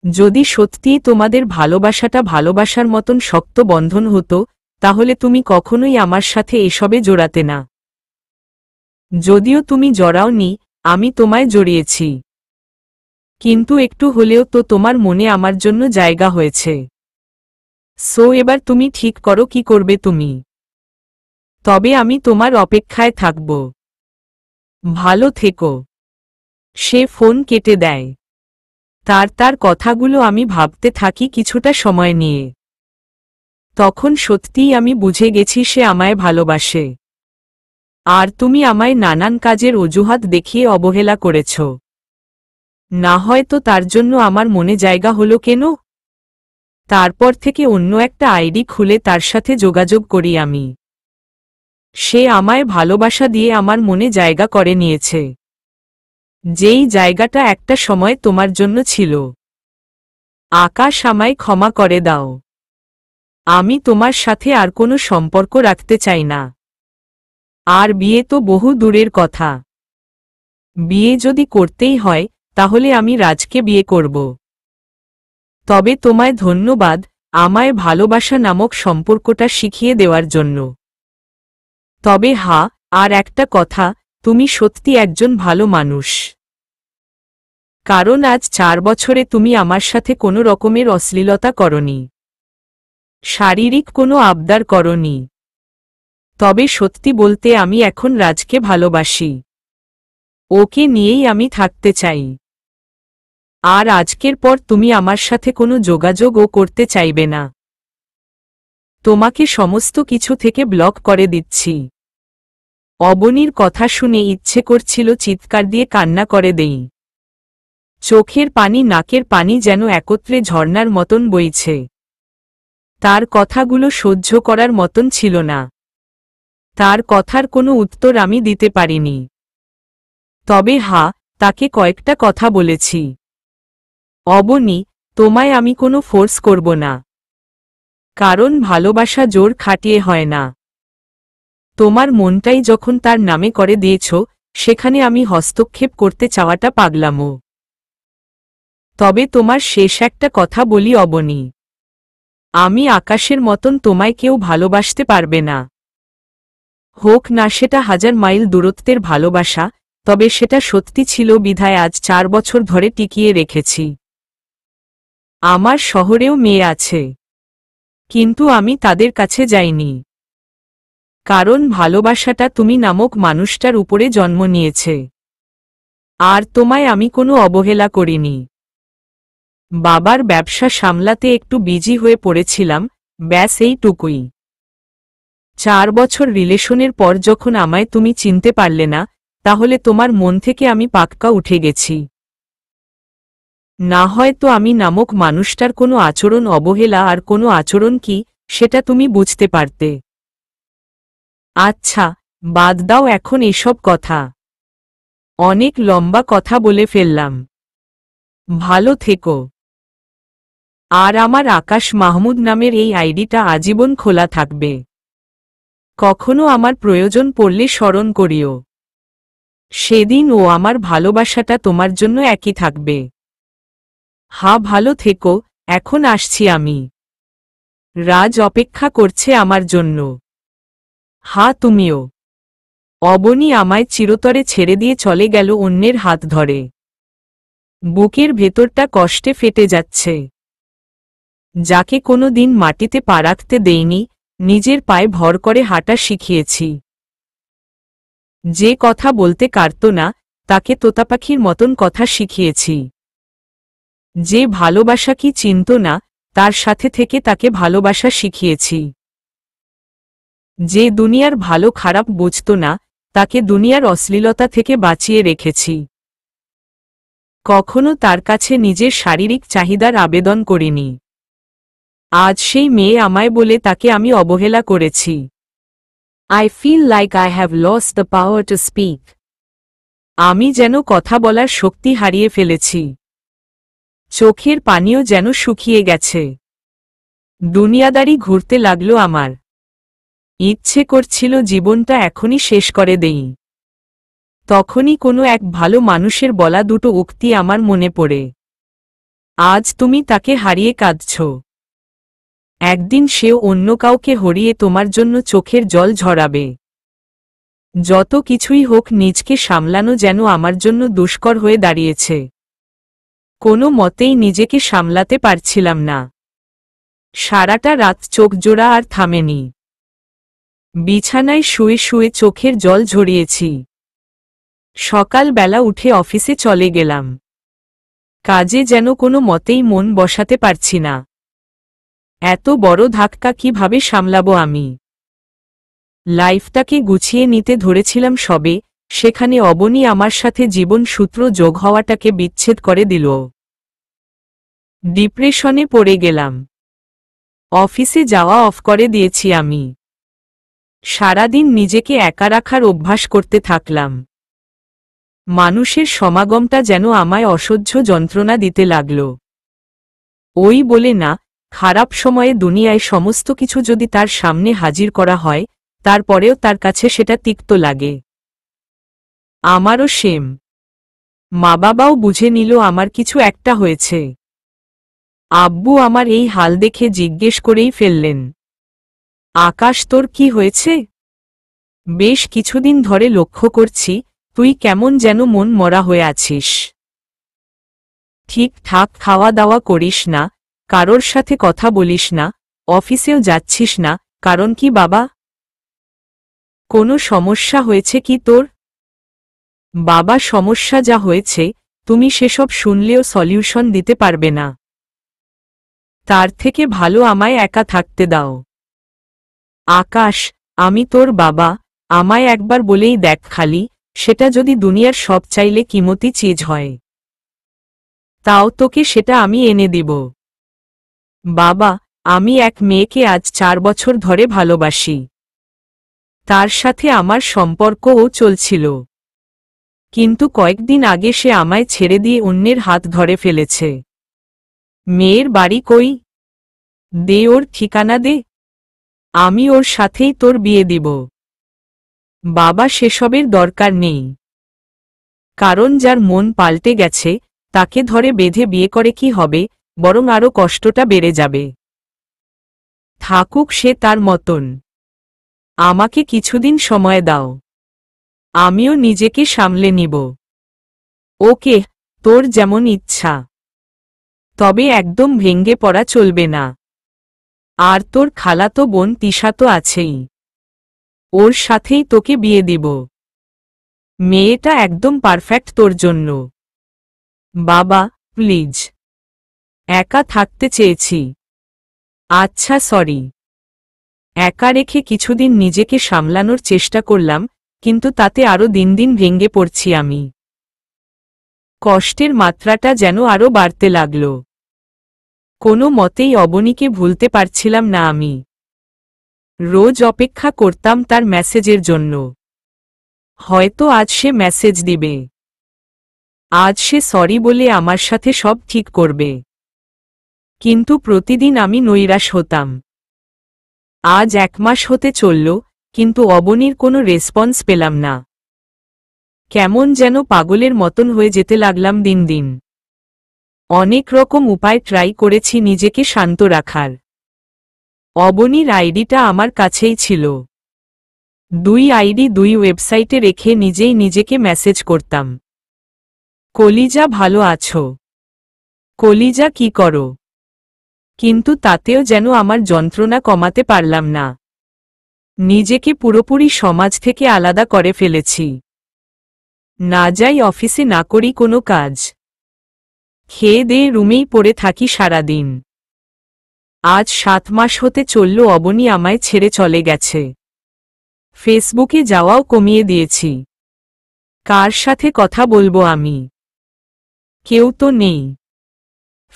যদি সত্যিই তোমাদের ভালোবাসাটা ভালোবাসার মতন শক্ত বন্ধন হতো, তাহলে তুমি কখনোই আমার সাথে এসবে জড়াতে না। যদিও তুমি জড়াওনি, আমি তোমায় জড়িয়েছি। কিন্তু একটু হলেও তো তোমার মনে আমার জন্য জায়গা হয়েছে। সো এবার তুমি ঠিক করো কি করবে তুমি। তবে আমি তোমার অপেক্ষায় থাকব। ভালো থেকো। সে ফোন কেটে দেয়। তার কথাগুলো আমি ভাবতে থাকি কিছুটা সময় নিয়ে। তখন সত্যিই আমি বুঝে গেছি সে আমায় ভালোবাসে। আর তুমি আমায় নানান কাজের অজুহাত দেখিয়ে অবহেলা করেছ। না হয়তো তার জন্য আমার মনে জায়গা হলো কেন? তারপর থেকে অন্য একটা আইডি খুলে তার সাথে যোগাযোগ করি আমি। সে আমায় ভালোবাসা দিয়ে আমার মনে জায়গা করে নিয়েছে, যেই জায়গাটা একটা সময় তোমার জন্য ছিল। আকাশ, আমায় ক্ষমা করে দাও। আমি তোমার সাথে আর কোনো সম্পর্ক রাখতে চাই না। আর বিয়ে তো বহু দূরের কথা। বিয়ে যদি করতেই হয় তাহলে আমি রাজকে বিয়ে করব। তবে তোমায় ধন্যবাদ আমায় ভালোবাসা নামক সম্পর্কটা শিখিয়ে দেওয়ার জন্য। তবে আর একটা কথা, তুমি সত্যি একজন ভালো মানুষ। কারণ আজ 4 বছরে তুমি আমার সাথে কোনো রকমের অশ্লীলতা করনি, শারীরিক কোনো আবদার করনি। তবে সত্যি বলতে আমি এখন রাজকে ভালোবাসি, ওকে নিয়েই আমি থাকতে চাই। আর আজকের পর তুমি আমার সাথে কোনো যোগাযোগও করতে চাইবে না। তোমাকে সমস্ত কিছু থেকে ব্লক করে দিচ্ছি। অবনীর কথা শুনে ইচ্ছে করছিল চিৎকার দিয়ে কান্না করে দেই। চোখের পানি নাকের পানি যেন একত্রে ঝর্ণার মতন বইছে। তার কথাগুলো সহ্য করার মতন ছিল না। তার কথার কোনো উত্তর আমি দিতে পারিনি। তবে তাকে কয়েকটা কথা বলেছি। অবনী, তোমায় আমি কোনো ফোর্স করব না, কারণ ভালোবাসা জোর খাটিয়ে হয় না। তোমার মনটাই যখন তার নামে করে দিয়েছ, সেখানে আমি হস্তক্ষেপ করতে চাওয়াটা পাগলামো। তবে তোমার শেষ একটা কথা বলি অবনী, আমি আকাশের মতন তোমায় কেউ ভালোবাসতে পারবে না। হোক না সেটা 1000 মাইল দূরত্বের ভালোবাসা, তবে সেটা সত্যি ছিল বিধায় আজ 4 বছর ধরে টিকিয়ে রেখেছি। আমার শহরেও মেয়ে আছে, কিন্তু আমি তাদের কাছে যাইনি, কারণ ভালোবাসাটা তুমি নামক মানুষটার উপরে জন্ম নিয়েছে। আর তোমায় আমি কোনো অবহেলা করিনি। বাবার ব্যবসা সামলাতে একটু বিজি হয়ে পড়েছিলাম, ব্যাস এইটুকুই। 4 বছর রিলেশনের পর যখন আমায় তুমি চিনতে পারলে না, তাহলে তোমার মন থেকে আমি পাক্কা উঠে গেছি। না হয়তো আমি নামক মানুষটার কোনো আচরণ অবহেলা আর কোনো আচরণ কি, সেটা তুমি বুঝতে পারতে। আচ্ছা, বাদ দাও এখন এসব কথা। অনেক লম্বা কথা বলে ফেললাম। ভালো থেকো। আর আমার আকাশ মাহমুদ নামের এই আইডিটা আজীবন খোলা থাকবে। কখনো আমার প্রয়োজন পড়লে স্মরণ করিও। সেদিন আমার ভালোবাসাটা তোমার জন্য একই থাকবে। ভালো থেকো, এখন আসছি আমি। রাজ অপেক্ষা করছে আমার জন্য। তুমিও। অবনী আমায় চিরতরে ছেড়ে দিয়ে চলে গেল অন্যের হাত ধরে। বুকের ভেতরটা কষ্টে ফেটে যাচ্ছে। যাকে কোনো দিন মাটিতে পা রাখতে দেইনি, নিজের পায়ে ভর করে হাঁটা শিখিয়েছি। যে কথা বলতে পারত না, তাকে তোতাপাখির মতন কথা শিখিয়েছি। যে ভালোবাসা কি চিনত না, তার সাথে থেকে তাকে ভালোবাসা শিখিয়েছি। যে দুনিয়ার ভালো খারাপ বুঝত না, তাকে দুনিয়ার অশ্লীলতা থেকে বাঁচিয়ে রেখেছি। কখনো তার কাছে নিজের শারীরিক চাহিদার আবেদন করিনি। আজ সেই মেয়ে আমায় বলে তাকে আমি অবহেলা করেছি। I feel like I have lost the power to speak. আমি যেন কথা বলার শক্তি হারিয়ে ফেলেছি। চোখের পানিও যেন শুকিয়ে গেছে। দুনিয়াদারি ঘুরতে লাগলো আমার। ইচ্ছে করছিল জীবনটা এখনই শেষ করে দেই। তখনই কোনো এক ভালো মানুষের বলা দুটো উক্তি আমার মনে পড়ে। আজ তুমি তাকে হারিয়ে কাঁদছ। একদিন সেও অন্য কাউকে হারিয়ে তোমার জন্য চোখের জল ঝরাবে। যত কিছুই হোক নিজকে সামলানো যেন আমার জন্য দুষ্কর হয়ে দাঁড়িয়েছে। কোনো মতেই নিজেকে সামলাতে পারছিলাম না। সারাটা রাত চোখ জোড়া আর থামেনি। বিছানায় শুয়ে শুয়ে চোখের জল ঝরিয়েছি। সকালবেলা উঠে অফিসে চলে গেলাম। কাজে যেন কোনো মতেই মন বসাতে পারছি না। এত বড় ধাক্কা কিভাবে সামলাবো আমি? লাইফটাকে গুছিয়ে নিতে ধরেছিলাম সবে, সেখানে অবনী আমার সাথে জীবন সূত্র যোগ হওয়াটাকে বিচ্ছেদ করে দিল। ডিপ্রেশনে পড়ে গেলাম। অফিসে যাওয়া অফ করে দিয়েছি আমি। সারাদিন নিজেকে একা রাখার অভ্যাস করতে থাকলাম। মানুষের সমাগমটা যেন আমায় অসহ্য যন্ত্রণা দিতে লাগল। ওই বলে না, খারাপ সময়ে দুনিয়ায় সমস্ত কিছু যদি তার সামনে হাজির করা হয়, তারপরেও তার কাছে সেটা তিক্ত লাগে। আমারও সেম। মা বাবাও বুঝে নিল আমার কিছু একটা হয়েছে। আব্বু আমার এই হাল দেখে জিজ্ঞেস করেই ফেললেন, আকাশ তোর কি হয়েছে? বেশ কিছুদিন ধরে লক্ষ্য করছি তুই কেমন যেন মন মরা হয়ে আছিস। ঠিকঠাক খাওয়া দাওয়া করিস না, কারোর সাথে কথা বলিস না, অফিসেও যাচ্ছিস না, কারণ কি বাবা? কোনো সমস্যা হয়েছে কি তোর? বাবা, সমস্যা যা হয়েছে তুমি সেসব শুনলেও সলিউশন দিতে পারবে না। তার থেকে ভালো আমায় একা থাকতে দাও। আকাশ, আমি তোর বাবা, আমায় একবার বলেই দেখ খালি, সেটা যদি দুনিয়ার সব চাইলে কিমতি চিজ হয়, তাও তোকে সেটা আমি এনে দিব। বাবা, আমি এক মেয়েকে আজ 4 বছর ধরে ভালোবাসি। তার সাথে আমার সম্পর্কও চলছিল, কিন্তু কয়েকদিন আগে সে আমায় ছেড়ে দিয়ে অন্যের হাত ধরে ফেলেছে। মেয়ের বাড়ি কই? দে ওর ঠিকানা দে, আমি ওর সাথেই তোর বিয়ে দিব। বাবা, সেসবের দরকার নেই, কারণ যার মন পাল্টে গেছে তাকে ধরে বেঁধে বিয়ে করে কি হবে, বরং আরও কষ্টটা বেড়ে যাবে। থাকুক সে তার মতন, আমাকে কিছুদিন সময় দাও, আমিও নিজেকে সামলে নিব। ওকে, তোর যেমন ইচ্ছা, তবে একদম ভেঙ্গে পড়া চলবে না। আর তোর খালাতো বোন তিশা তো আছেই, ওর সাথেই তোকে বিয়ে দিব। মেয়েটা একদম পারফেক্ট তোর জন্য। বাবা, প্লিজ, একা থাকতে চেয়েছি। আচ্ছা সরি। একা রেখে কিছুদিন নিজেকে সামলানোর চেষ্টা করলাম, কিন্তু তাতে আরও দিন দিন ভেঙ্গে পড়ছি আমি। কষ্টের মাত্রাটা যেন আরও বাড়তে লাগল। কোনো মতেই অবনীকে ভুলতে পারছিলাম না আমি। রোজ অপেক্ষা করতাম তার মেসেজের জন্য, হয়তো আজ সে মেসেজ দিবে, আজ সে সরি বলে আমার সাথে সব ঠিক করবে। কিন্তু প্রতিদিন আমি নৈরাশ হতাম। আজ 1 মাস হতে চলল, কিন্তু অবনীর কোনো রেসপন্স পেলাম না। কেমন যেন পাগলের মতন হয়ে যেতে লাগলাম দিন দিন। অনেক রকম উপায় ট্রাই করেছি নিজেকে শান্ত রাখার। অবনীর আইডিটা আমার কাছেই ছিল। 2 আইডি 2 ওয়েবসাইটে রেখে নিজেই নিজেকে মেসেজ করতাম। কলিজা, ভালো আছো? কলিজা, কি করো? কিন্তু তাতেও যেন আমার যন্ত্রণা কমাতে পারলাম না। নিজেকে পুরোপুরি সমাজ থেকে আলাদা করে ফেলেছি। না যাই অফিসে, না করি কোনো কাজ, খেয়ে দিয়ে রুমেই পড়ে থাকি সারাদিন। আজ 7 মাস হতে চলল অবনী আমায় ছেড়ে চলে গেছে। ফেসবুকে যাওয়াও কমিয়ে দিয়েছি। কার সাথে কথা বলবো আমি? কেউ তো নেই।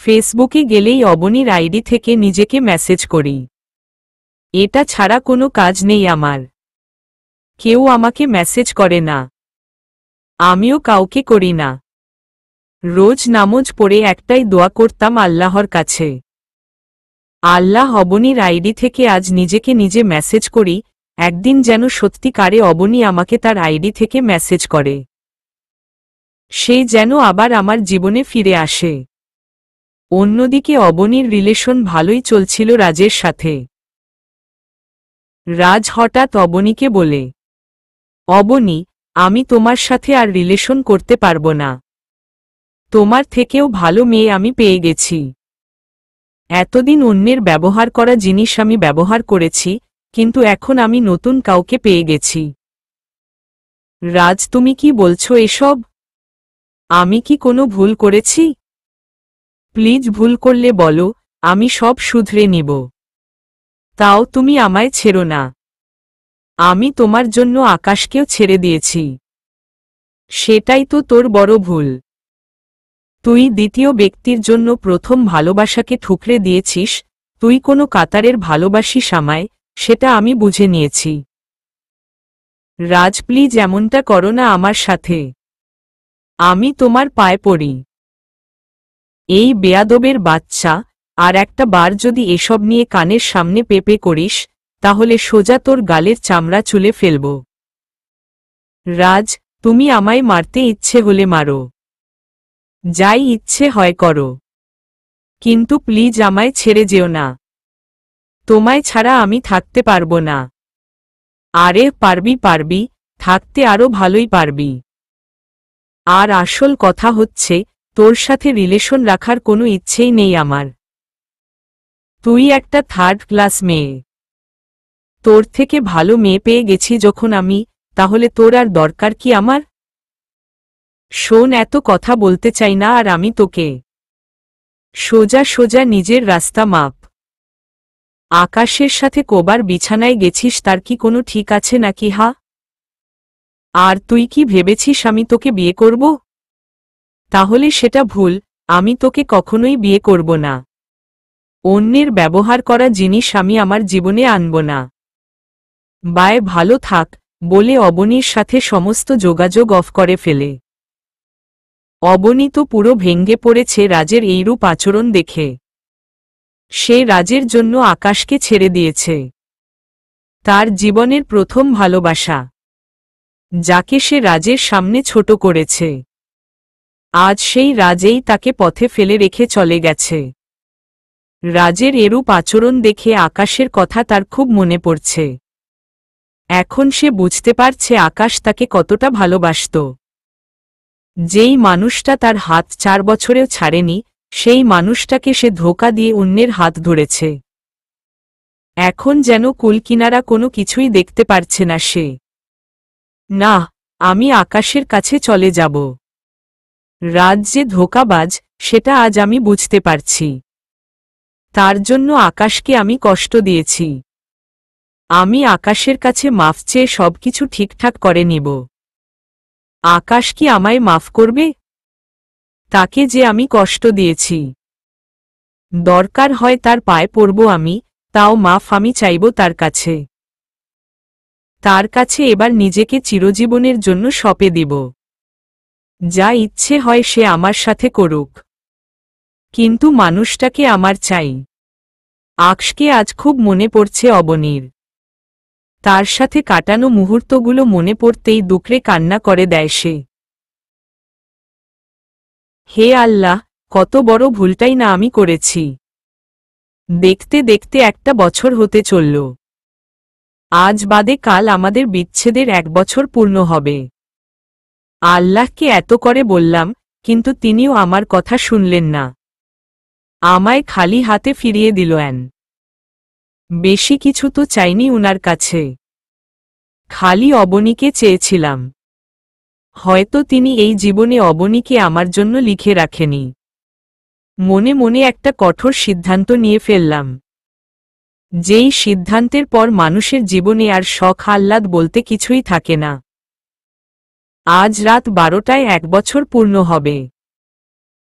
ফেসবুকে গেলেই অবনীর আইডি থেকে নিজেকে মেসেজ করি। এটা ছাড়া কোনো কাজ নেই আমার। কেউ আমাকে মেসেজ করে না, আমিও কাউকে করি না। রোজ নামাজ পড়ে একটাই দোয়া করতাম আল্লাহর কাছে, আল্লাহ, অবনীর আইডি থেকে আজ নিজেকে নিজে মেসেজ করি, একদিন যেন সত্যিকারে অবনী আমাকে তার আইডি থেকে মেসেজ করে। সে যেন আবার আমার জীবনে ফিরে আসে। অন্যদিকে অবনীর রিলেশন ভালোই চলছিল রাজের সাথে। রাজ হঠাৎ অবনীকে বলে, অবনী, আমি তোমার সাথে আর রিলেশন করতে পারবো না। তোমার থেকেও ভালো মেয়ে আমি পেয়ে গেছি। এতদিন অন্যের ব্যবহার করা জিনিস আমি ব্যবহার করেছি, কিন্তু এখন আমি নতুন কাউকে পেয়ে গেছি। রাজ, তুমি কি বলছো এসব? আমি কি কোনো ভুল করেছি? প্লিজ, ভুল করলে বলো, আমি সব শুধরে নিব। তাও তুমি আমায় ছেড়ো না। আমি তোমার জন্য আকাশকেও ছেড়ে দিয়েছি। সেটাই তো তোর বড় ভুল। তুই দ্বিতীয় ব্যক্তির জন্য প্রথম ভালোবাসাকে ঠুকরে দিয়েছিস। তুই কোনো কাতারের ভালোবাসিস আমায়, সেটা আমি বুঝে নিয়েছি। রাজ, প্লিজ এমনটা করো না আমার সাথে। আমি তোমার পায়ে পড়ি। এই বেয়াদবের বাচ্চা, আর একটা বার যদি এসব নিয়ে কানের সামনে পেপে করিস, তাহলে সোজা তোর গালের চামড়া চুলে ফেলব। রাজ, তুমি আমায় মারতে ইচ্ছে হলে মারো, যাই ইচ্ছে হয় করো, কিন্তু প্লিজ আমায় ছেড়ে যেও না। তোমায় ছাড়া আমি থাকতে পারবো না। আরে পারবি পারবি, থাকতে আরো ভালোই পারবি। আর আসল কথা হচ্ছে, তোর সাথে রিলেশন রাখার কোনো ইচ্ছেই নেই আমার। তুই একটা থার্ড ক্লাস মেয়ে। তোর থেকে ভালো মেয়ে পেয়ে গেছি যখন আমি, তাহলে তোর আর দরকার কি আমার? শোন, এত কথা বলতে চাই না আর আমি তোকে। সোজা সোজা নিজের রাস্তা মাপ। আকাশের সাথে কবার বিছানায় গেছিস তার কি কোনো ঠিক আছে নাকি? হা? আর তুই কি ভেবেছিস আমি তোকে বিয়ে করব? তাহলে সেটা ভুল, আমি তোকে কখনোই বিয়ে করব না। অন্যের ব্যবহার করা জিনিস আমি আমার জীবনে আনব না। বায়, ভালো থাক বলে অবনীর সাথে সমস্ত যোগাযোগ অফ করে ফেলে। অবনী তো পুরো ভেঙ্গে পড়েছে রাজের এইরূপ আচরণ দেখে। সে রাজের জন্য আকাশকে ছেড়ে দিয়েছে। তার জীবনের প্রথম ভালোবাসা, যাকে সে রাজের সামনে ছোট করেছে, আজ সেই রাজেই তাকে পথে ফেলে রেখে চলে গেছে। রাজের এরূপ আচরণ দেখে আকাশের কথা তার খুব মনে পড়ছে। এখন সে বুঝতে পারছে আকাশ তাকে কতটা ভালোবাসত। যেই মানুষটা তার হাত 4 বছরেও ছাড়েনি, সেই মানুষটাকে সে ধোঁকা দিয়ে অন্যের হাত ধরেছে। এখন যেন কুলকিনারা কোনো কিছুই দেখতে পারছে না সে। না, আমি আকাশের কাছে চলে যাব। রাজ যে ধোঁকাবাজ, সেটা আজ আমি বুঝতে পারছি। তার জন্য আকাশকে আমি কষ্ট দিয়েছি। আমি আকাশের কাছে মাফ চেয়ে সবকিছু ঠিকঠাক করে নিব। আকাশ কি আমায় মাফ করবে? তাকে যে আমি কষ্ট দিয়েছি, দরকার হয় তার পায়ে পড়ব আমি, তাও মাফ আমি চাইব তার কাছে। তার কাছে এবার নিজেকে চিরজীবনের জন্য সঁপে দিব। যা ইচ্ছে হয় সে আমার সাথে করুক, কিন্তু মানুষটাকে আমার চাই। আকাশকে আজ খুব মনে পড়ছে অবনীর। তার সাথে কাটানো মুহূর্তগুলো মনে পড়তেই দুকড়ে কান্না করে দেয় সে। হে আল্লাহ, কত বড় ভুলটাই না আমি করেছি। দেখতে দেখতে 1 বছর হতে চলল। আজ বাদে কাল আমাদের বিচ্ছেদের 1 বছর পূর্ণ হবে। আল্লাহকে এত করে বললাম, কিন্তু তিনিও আমার কথা শুনলেন না। আমায় খালি হাতে ফিরিয়ে দিল। বেশি কিছু তো চাইনি উনার কাছে, খালি অবনীকে চেয়েছিলাম। হয়তো তিনি এই জীবনে অবনীকে আমার জন্য লিখে রাখেনি। মনে মনে একটা কঠোর সিদ্ধান্ত নিয়ে ফেললাম, যেই সিদ্ধান্তের পর মানুষের জীবনে আর শখ আহ্লাদ বলতে কিছুই থাকে না। আজ রাত 12টায় 1 বছর পূর্ণ হবে।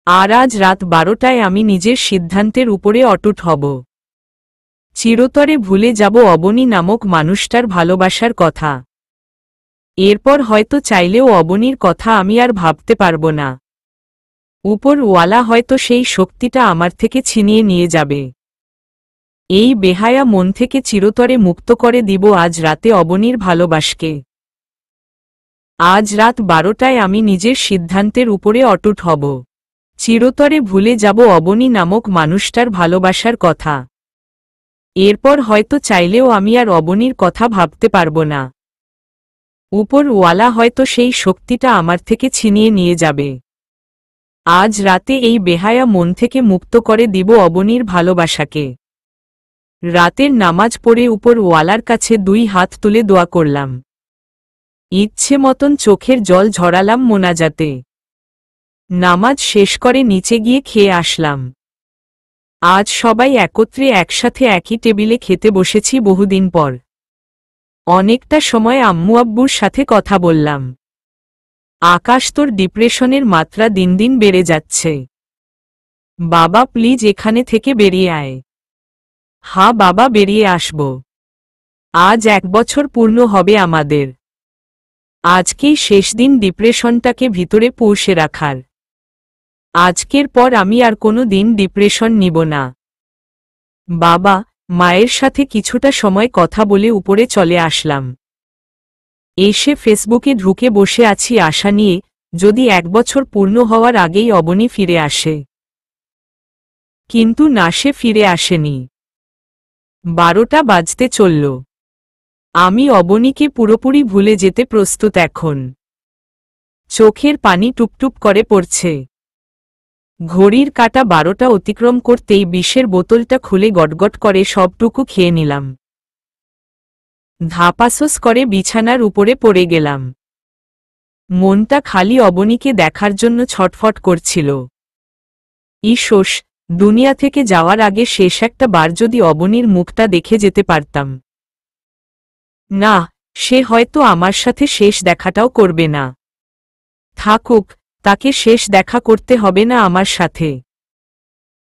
আর আজ রাত 12টায় আমি নিজের সিদ্ধান্তের উপরে অটুট হব। চিরতরে ভুলে যাব অবনী নামক মানুষটার ভালোবাসার কথা। এরপর হয়তো চাইলেও অবনীর কথা আমি আর ভাবতে পারব না। উপরওয়ালা হয়তো সেই শক্তিটা আমার থেকে ছিনিয়ে নিয়ে যাবে। এই বেহায়া মন থেকে চিরতরে মুক্ত করে দিব আজ রাতে অবনীর ভালোবাসকে। আজ রাত 12টায় আমি নিজের সিদ্ধান্তের উপরে অটুট হব। চিরতরে ভুলে যাব অবনী নামক মানুষটার ভালোবাসার কথা। এরপর হয়তো চাইলেও আমি আর অবনীর কথা ভাবতে পারব না। উপরওয়ালা হয়তো সেই শক্তিটা আমার থেকে ছিনিয়ে নিয়ে যাবে। আজ রাতে এই বেহায়া মন থেকে মুক্ত করে দিব অবনীর ভালোবাসাকে। রাতের নামাজ পড়ে উপরওয়ালার কাছে 2 হাত তুলে দোয়া করলাম। ইচ্ছে মতন চোখের জল ঝরালাম মোনাজাতে। নামাজ শেষ করে নিচে গিয়ে খেয়ে আসলাম। আজ সবাই একত্রে একসাথে একই টেবিলে খেতে বসেছি বহুদিন পর। অনেকটা সময় আম্মু আব্বুর সাথে কথা বললাম। আকাশ, তোর ডিপ্রেশনের মাত্রা দিন দিন বেড়ে যাচ্ছে। বাবা প্লিজ এখানে থেকে বেরিয়ে আয়। হ্যাঁ বাবা, বেরিয়ে আসব। আজ 1 বছর পূর্ণ হবে আমাদের। আজকেই শেষ দিন ডিপ্রেশনটাকে ভিতরে পুষে রাখার। আজকের পর আমি আর কোনো দিন ডিপ্রেশন নিব না। বাবা মায়ের সাথে কিছুটা সময় কথা বলে উপরে চলে আসলাম। এসে ফেসবুকে ঢুকে বসে আছি আশা নিয়ে, যদি 1 বছর পূর্ণ হওয়ার আগেই অবনী ফিরে আসে। কিন্তু না, সে ফিরে আসেনি। 12টা বাজতে চলল। আমি অবনীকে পুরোপুরি ভুলে যেতে প্রস্তুত এখন। চোখের পানি টুপটুপ করে পড়ছে। ঘড়ির কাঁটা 12টা অতিক্রম করতেই বিষের বোতলটা খুলে গটগট করে সবটুকু খেয়ে নিলাম। ধাপাসস করে বিছানার উপরে পড়ে গেলাম। মনটা খালি অবনীকে দেখার জন্য ছটফট করছিল। ইসোস, দুনিয়া থেকে যাওয়ার আগে শেষ একটা বার যদি অবনীর মুখটা দেখে যেতে পারতাম। না, সে হয়তো আমার সাথে শেষ দেখাটাও করবে না। থাকুক, তাকে শেষ দেখা করতে হবে না আমার সাথে।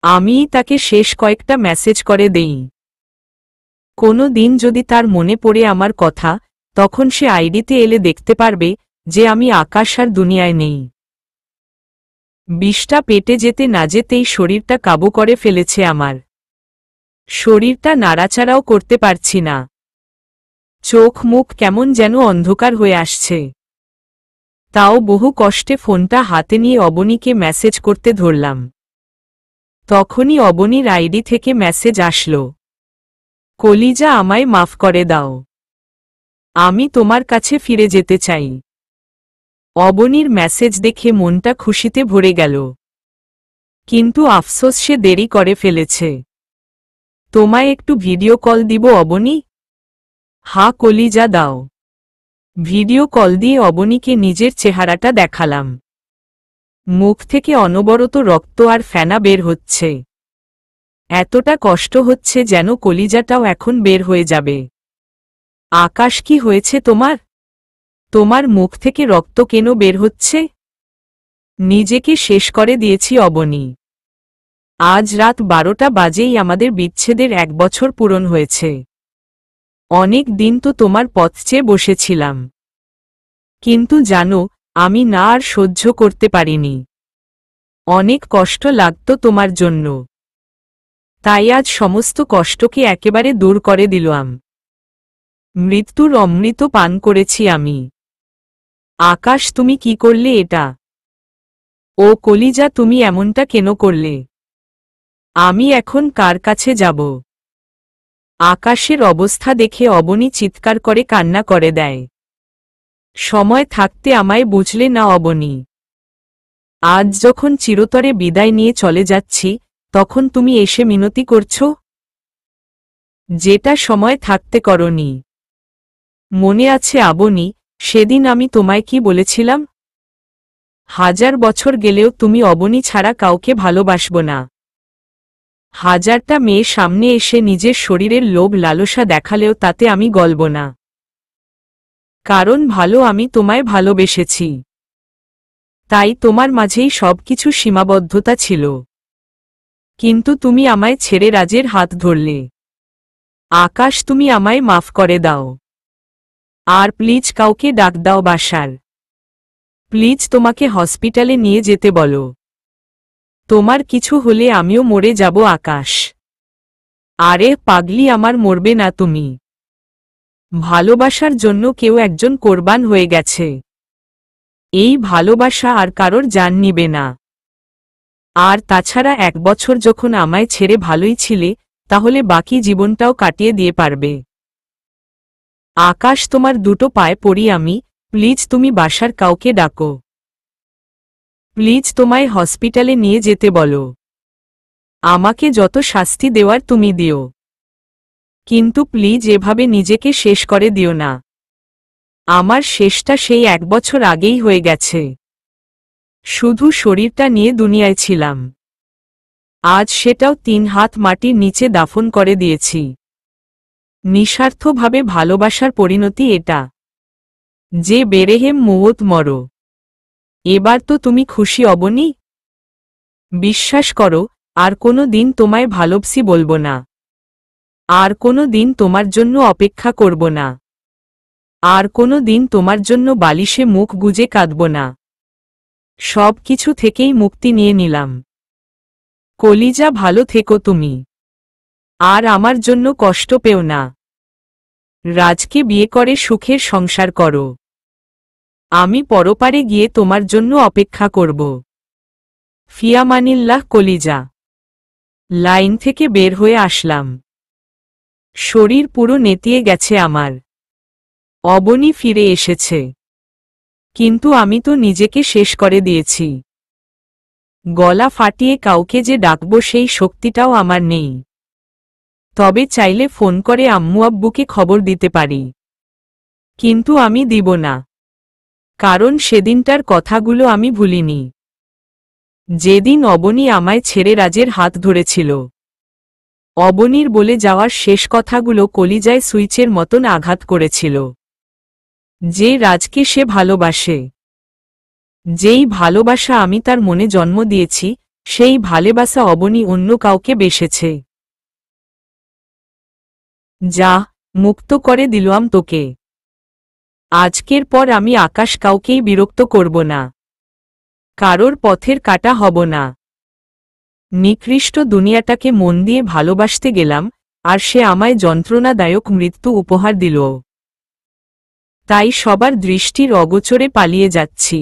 আমিই তাকে শেষ কয়েকটা মেসেজ করে দেই। কোনো দিন যদি তার মনে পড়ে আমার কথা, তখন সে আইডিতে এলে দেখতে পারবে যে আমি আকাশ আর দুনিয়ায় নেই। বিষটা পেটে যেতে না যেতেই শরীরটা কাবু করে ফেলেছে আমার। শরীরটা নাড়াচাড়াও করতে পারছি না। চোখ মুখ কেমন যেন অন্ধকার হয়ে আসছে। তাও বহু কষ্টে ফোনটা হাতে নিয়ে অবনীকে মেসেজ করতে ধরলাম। তখনই অবনীর আইডি থেকে মেসেজ আসলো, কলিজা, আমায় মাফ করে দাও। আমি তোমার কাছে ফিরে যেতে চাই। অবনীর মেসেজ দেখে মনটা খুশিতে ভরে গেল। কিন্তু আফসোস, সে দেরি করে ফেলেছে। তোমায় একটু ভিডিও কল দিব অবনী? হা কলিজা, দাও। ভিডিও কল দিয়ে অবনীকে নিজের চেহারাটা দেখালাম। মুখ থেকে অনবরত রক্ত আর ফেনা বের হচ্ছে। এতটা কষ্ট হচ্ছে যেন কলিজাটাও এখন বের হয়ে যাবে। আকাশ, কি হয়েছে তোমার? তোমার মুখ থেকে রক্ত কেন বের হচ্ছে? নিজেকে শেষ করে দিয়েছি অবনী। আজ রাত 12টা বাজেই আমাদের বিচ্ছেদের 1 বছর পূরণ হয়েছে। অনেক দিন তো তোমার পথ চেয়ে বসেছিলাম, কিন্তু জানো, আমি না আর সহ্য করতে পারিনি। অনেক কষ্ট লাগতো তোমার জন্য। তাই আজ সমস্ত কষ্টকে একেবারে দূর করে দিলাম। মৃত্যুর অমৃত পান করেছি আমি। আকাশ, তুমি কি করলে এটা? ও কলিজা, তুমি এমনটা কেন করলে? আমি এখন কার কাছে যাব? আকাশের অবস্থা দেখে অবনী চিৎকার করে কান্না করে দেয়। সময় থাকতে আমায় বুঝলে না অবনী? আজ যখন চিরতরে বিদায় নিয়ে চলে যাচ্ছি, তখন তুমি এসে মিনতি করছো, যেটা সময় থাকতে করনি। মনে আছে আবনী, সেদিন আমি তোমায় কি বলেছিলাম? 1000 বছর গেলেও তুমি অবনী ছাড়া কাউকে ভালোবাসব না। 1000টা মেয়ে সামনে এসে নিজের শরীরের লোভ লালসা দেখালেও তাতে আমি গলব না। কারণ ভালো আমি তোমায় ভালোবেসেছি। তাই তোমার মাঝেই সবকিছু সীমাবদ্ধতা ছিল। কিন্তু তুমি আমায় ছেড়ে রাজের হাত ধরলে। আকাশ, তুমি আমায় মাফ করে দাও। আর প্লিজ কাউকে ডাক দাও বাসার। প্লিজ তোমাকে হসপিটালে নিয়ে যেতে বলো। তোমার কিছু হলে আমিও মরে যাব আকাশ। আরে পাগলি, আমার মরবে না তুমি। ভালোবাসার জন্য কেউ একজন কোরবান হয়ে গেছে। এই ভালোবাসা আর কারোর জান নিবে না। আর তাছাড়া 1 বছর যখন আমায় ছেড়ে ভালোই ছিলে, তাহলে বাকি জীবনটাও কাটিয়ে দিয়ে পারবে। আকাশ, তোমার দুটো পায়ে পড়ি আমি, প্লিজ তুমি বাসার কাউকে ডাকো। প্লিজ তোমায় হসপিটালে নিয়ে যেতে বলো। আমাকে যত শাস্তি দেওয়ার তুমি দিও, কিন্তু প্লিজ এভাবে নিজেকে শেষ করে দিও না। আমার শেষটা সেই 1 বছর আগেই হয়ে গেছে। শুধু শরীরটা নিয়ে দুনিয়ায় ছিলাম। আজ সেটাও 3 হাত মাটির নিচে দাফন করে দিয়েছি। নিঃস্বার্থভাবে ভালোবাসার পরিণতি এটা, যে বেরেহেম মুওত মরো। এবার তো তুমি খুশি অবনী? বিশ্বাস করো, আর কোনো দিন তোমায় ভালোবাসি বলবো না। আর কোনো দিন তোমার জন্য অপেক্ষা করব না। আর কোনো দিন তোমার জন্য বালিশে মুখ গুজে কাঁদব না। সব কিছু থেকেই মুক্তি নিয়ে নিলাম। কলিজা, ভালো থেকো তুমি। আর আমার জন্য কষ্ট পেও না। রাজকে বিয়ে করে সুখের সংসার করো। আমি পরপারে গিয়ে তোমার জন্য অপেক্ষা করব। ফিয়ামানিল্লাহ কলিজা। লাইন থেকে বের হয়ে আসলাম। শরীর পুরো নেতিয়ে গেছে আমার। অবনী ফিরে এসেছে, কিন্তু আমি তো নিজেকে শেষ করে দিয়েছি। গলা ফাটিয়ে কাউকে যে ডাকবো সেই শক্তিটাও আমার নেই। তবে চাইলে ফোন করে আম্মু আব্বুকে খবর দিতে পারি, কিন্তু আমি দিব না, কারণ সেদিনটার কথাগুলো আমি ভুলিনি, যেদিন অবনী আমায় ছেড়ে রাজের হাত ধরেছিল। অবনীর বলে যাওয়ার শেষ কথাগুলো কলিজায় সুইচের মতন আঘাত করেছিল। যে রাজকে সে ভালোবাসে, যেই ভালোবাসা আমি তার মনে জন্ম দিয়েছি, সেই ভালোবাসা অবনী অন্য কাউকে বেসেছে। যা, মুক্ত করে দিলাম তোকে। আজকের পর আমি আকাশ কাউকেই বিরক্ত করব না, কারোর পথের কাটা হব না। নিকৃষ্ট দুনিয়াটাকে মন দিয়ে ভালোবাসতে গেলাম, আর সে আমায় যন্ত্রণাদায়ক মৃত্যু উপহার দিল। তাই সবার দৃষ্টির অগোচরে পালিয়ে যাচ্ছি।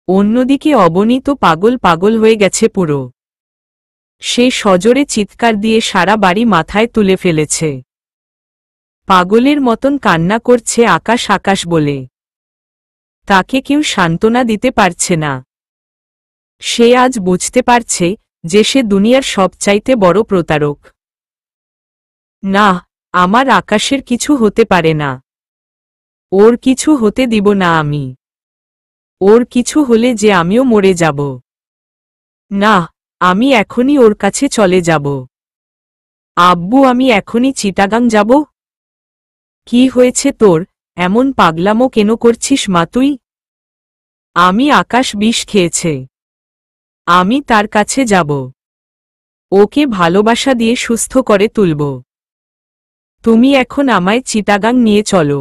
অন্যদিকে অবনী তো পাগল পাগল হয়ে গেছে পুরো। সে সজোরে চিৎকার দিয়ে সারা বাড়ি মাথায় তুলে ফেলেছে। পাগলের মতন কান্না করছে আকাশ আকাশ বলে। তাকে কেউ সান্ত্বনা দিতে পারছে না। সে আজ বুঝতে পারছে যে সে দুনিয়ার সবচাইতে বড় প্রতারক। না, আমার আকাশের কিছু হতে পারে না। ওর কিছু হতে দিব না আমি। ওর কিছু হলে যে আমিও মরে যাব। না, আমি এখনই ওর কাছে চলে যাব। আব্বু, আমি এখনই চিটাগাং যাব। কি হয়েছে তোর, এমন পাগলামো কেন করছিস মা তুই? আমি আকাশ বিষ খেয়েছে, আমি তার কাছে যাব। ওকে ভালোবাসা দিয়ে সুস্থ করে তুলব। তুমি এখন আমায় চিটাগাং নিয়ে চলো,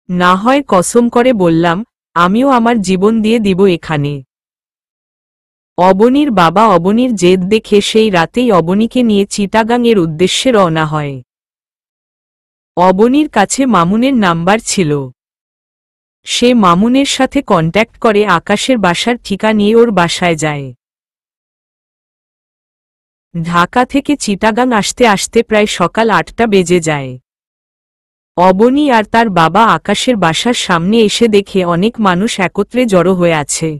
না হয় কসম করে বললাম আমিও আমার জীবন দিয়ে দিব এখানে। অবনীর বাবা অবনীর জেদ দেখে সেই রাতেই অবনীকে নিয়ে চিটাগাংয়ের উদ্দেশ্যে রওনা হয়। অবনীর কাছে মামুনের নাম্বার ছিল। সে মামুনের সাথে কন্ট্যাক্ট করে আকাশের বাসার ঠিকা নিয়ে ওর বাসায় যায়। ঢাকা থেকে চিটাগাং আসতে আসতে প্রায় সকাল 8টা বেজে যায়। অবনী আর তার বাবা আকাশের বাসার সামনে এসে দেখে অনেক মানুষ একত্রে জড়ো হয়ে আছে।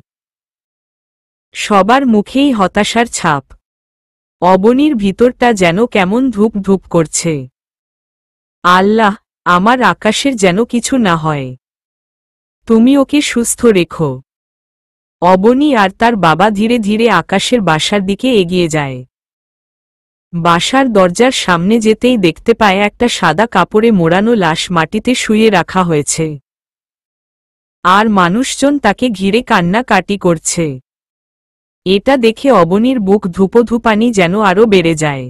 সবার মুখেই হতাশার ছাপ। অবনীর ভিতরটা যেন কেমন ধূপ ধূপ করছে। আল্লাহ, আমার আকাশের যেন কিছু না হয়। তুমি ওকে সুস্থ রেখো। অবনী আর তার বাবা ধীরে ধীরে আকাশের বাসার দিকে এগিয়ে যায়। বাসার দরজার সামনে যেতেই দেখতে পায় একটা সাদা কাপড়ে মোড়ানো লাশ মাটিতে শুয়ে রাখা হয়েছে। আর মানুষজন তাকে ঘিরে কান্নাকাটি করছে। এটা দেখে অবনীর বুক ধুপোধুপানি যেন আরো বেড়ে যায়।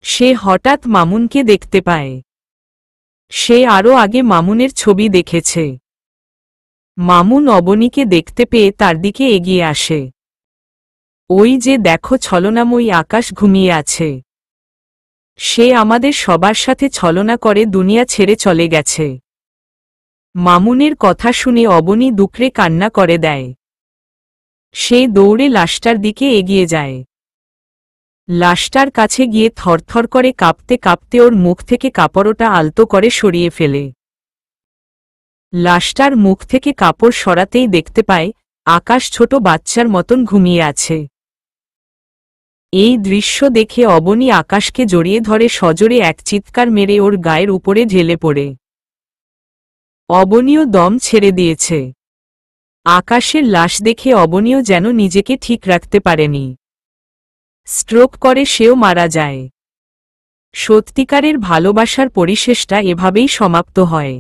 সে হঠাৎ মামুনকে দেখতে পায়। সে আরও আগে মামুনের ছবি দেখেছে। মামুন অবনীকে দেখতে পেয়ে তার দিকে এগিয়ে আসে। ওই যে দেখো, ছলনাময়ী আকাশ ঘুমিয়ে আছে। সে আমাদের সবার সাথে ছলনা করে দুনিয়া ছেড়ে চলে গেছে। মামুনের কথা শুনে অবনী দুকড়ে কান্না করে দেয়। সে দৌড়ে লাশটার দিকে এগিয়ে যায়। লাশটার কাছে গিয়ে থরথর করে কাঁপতে কাঁপতে ওর মুখ থেকে কাপড়টা আলতো করে সরিয়ে ফেলে। লাশটার মুখ থেকে কাপড় সরাতেই দেখতে পায় আকাশ ছোট বাচ্চার মতন ঘুমিয়ে আছে। এই দৃশ্য দেখে অবনী আকাশকে জড়িয়ে ধরে সজোরে এক চিৎকার মেরে ওর গায়ের উপরে ঢেলে পড়ে। অবনীও দম ছেড়ে দিয়েছে। আকাশের লাশ দেখে অবনীও যেন নিজেকে ঠিক রাখতে পারেনি। স্ট্রোক করে সেও মারা যায়। সত্যিকারের ভালোবাসার পরিশেষটা এভাবেই সমাপ্ত হয়।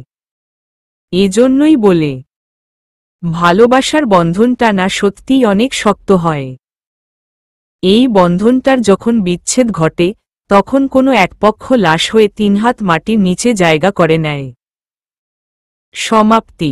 এজন্যই বলে, ভালোবাসার বন্ধনটা না সত্যিই অনেক শক্ত হয়। এই বন্ধনটার যখন বিচ্ছেদ ঘটে তখন কোনো এক পক্ষ লাশ হয়ে 3 হাত মাটির নিচে জায়গা করে নেয়। সমাপ্তি।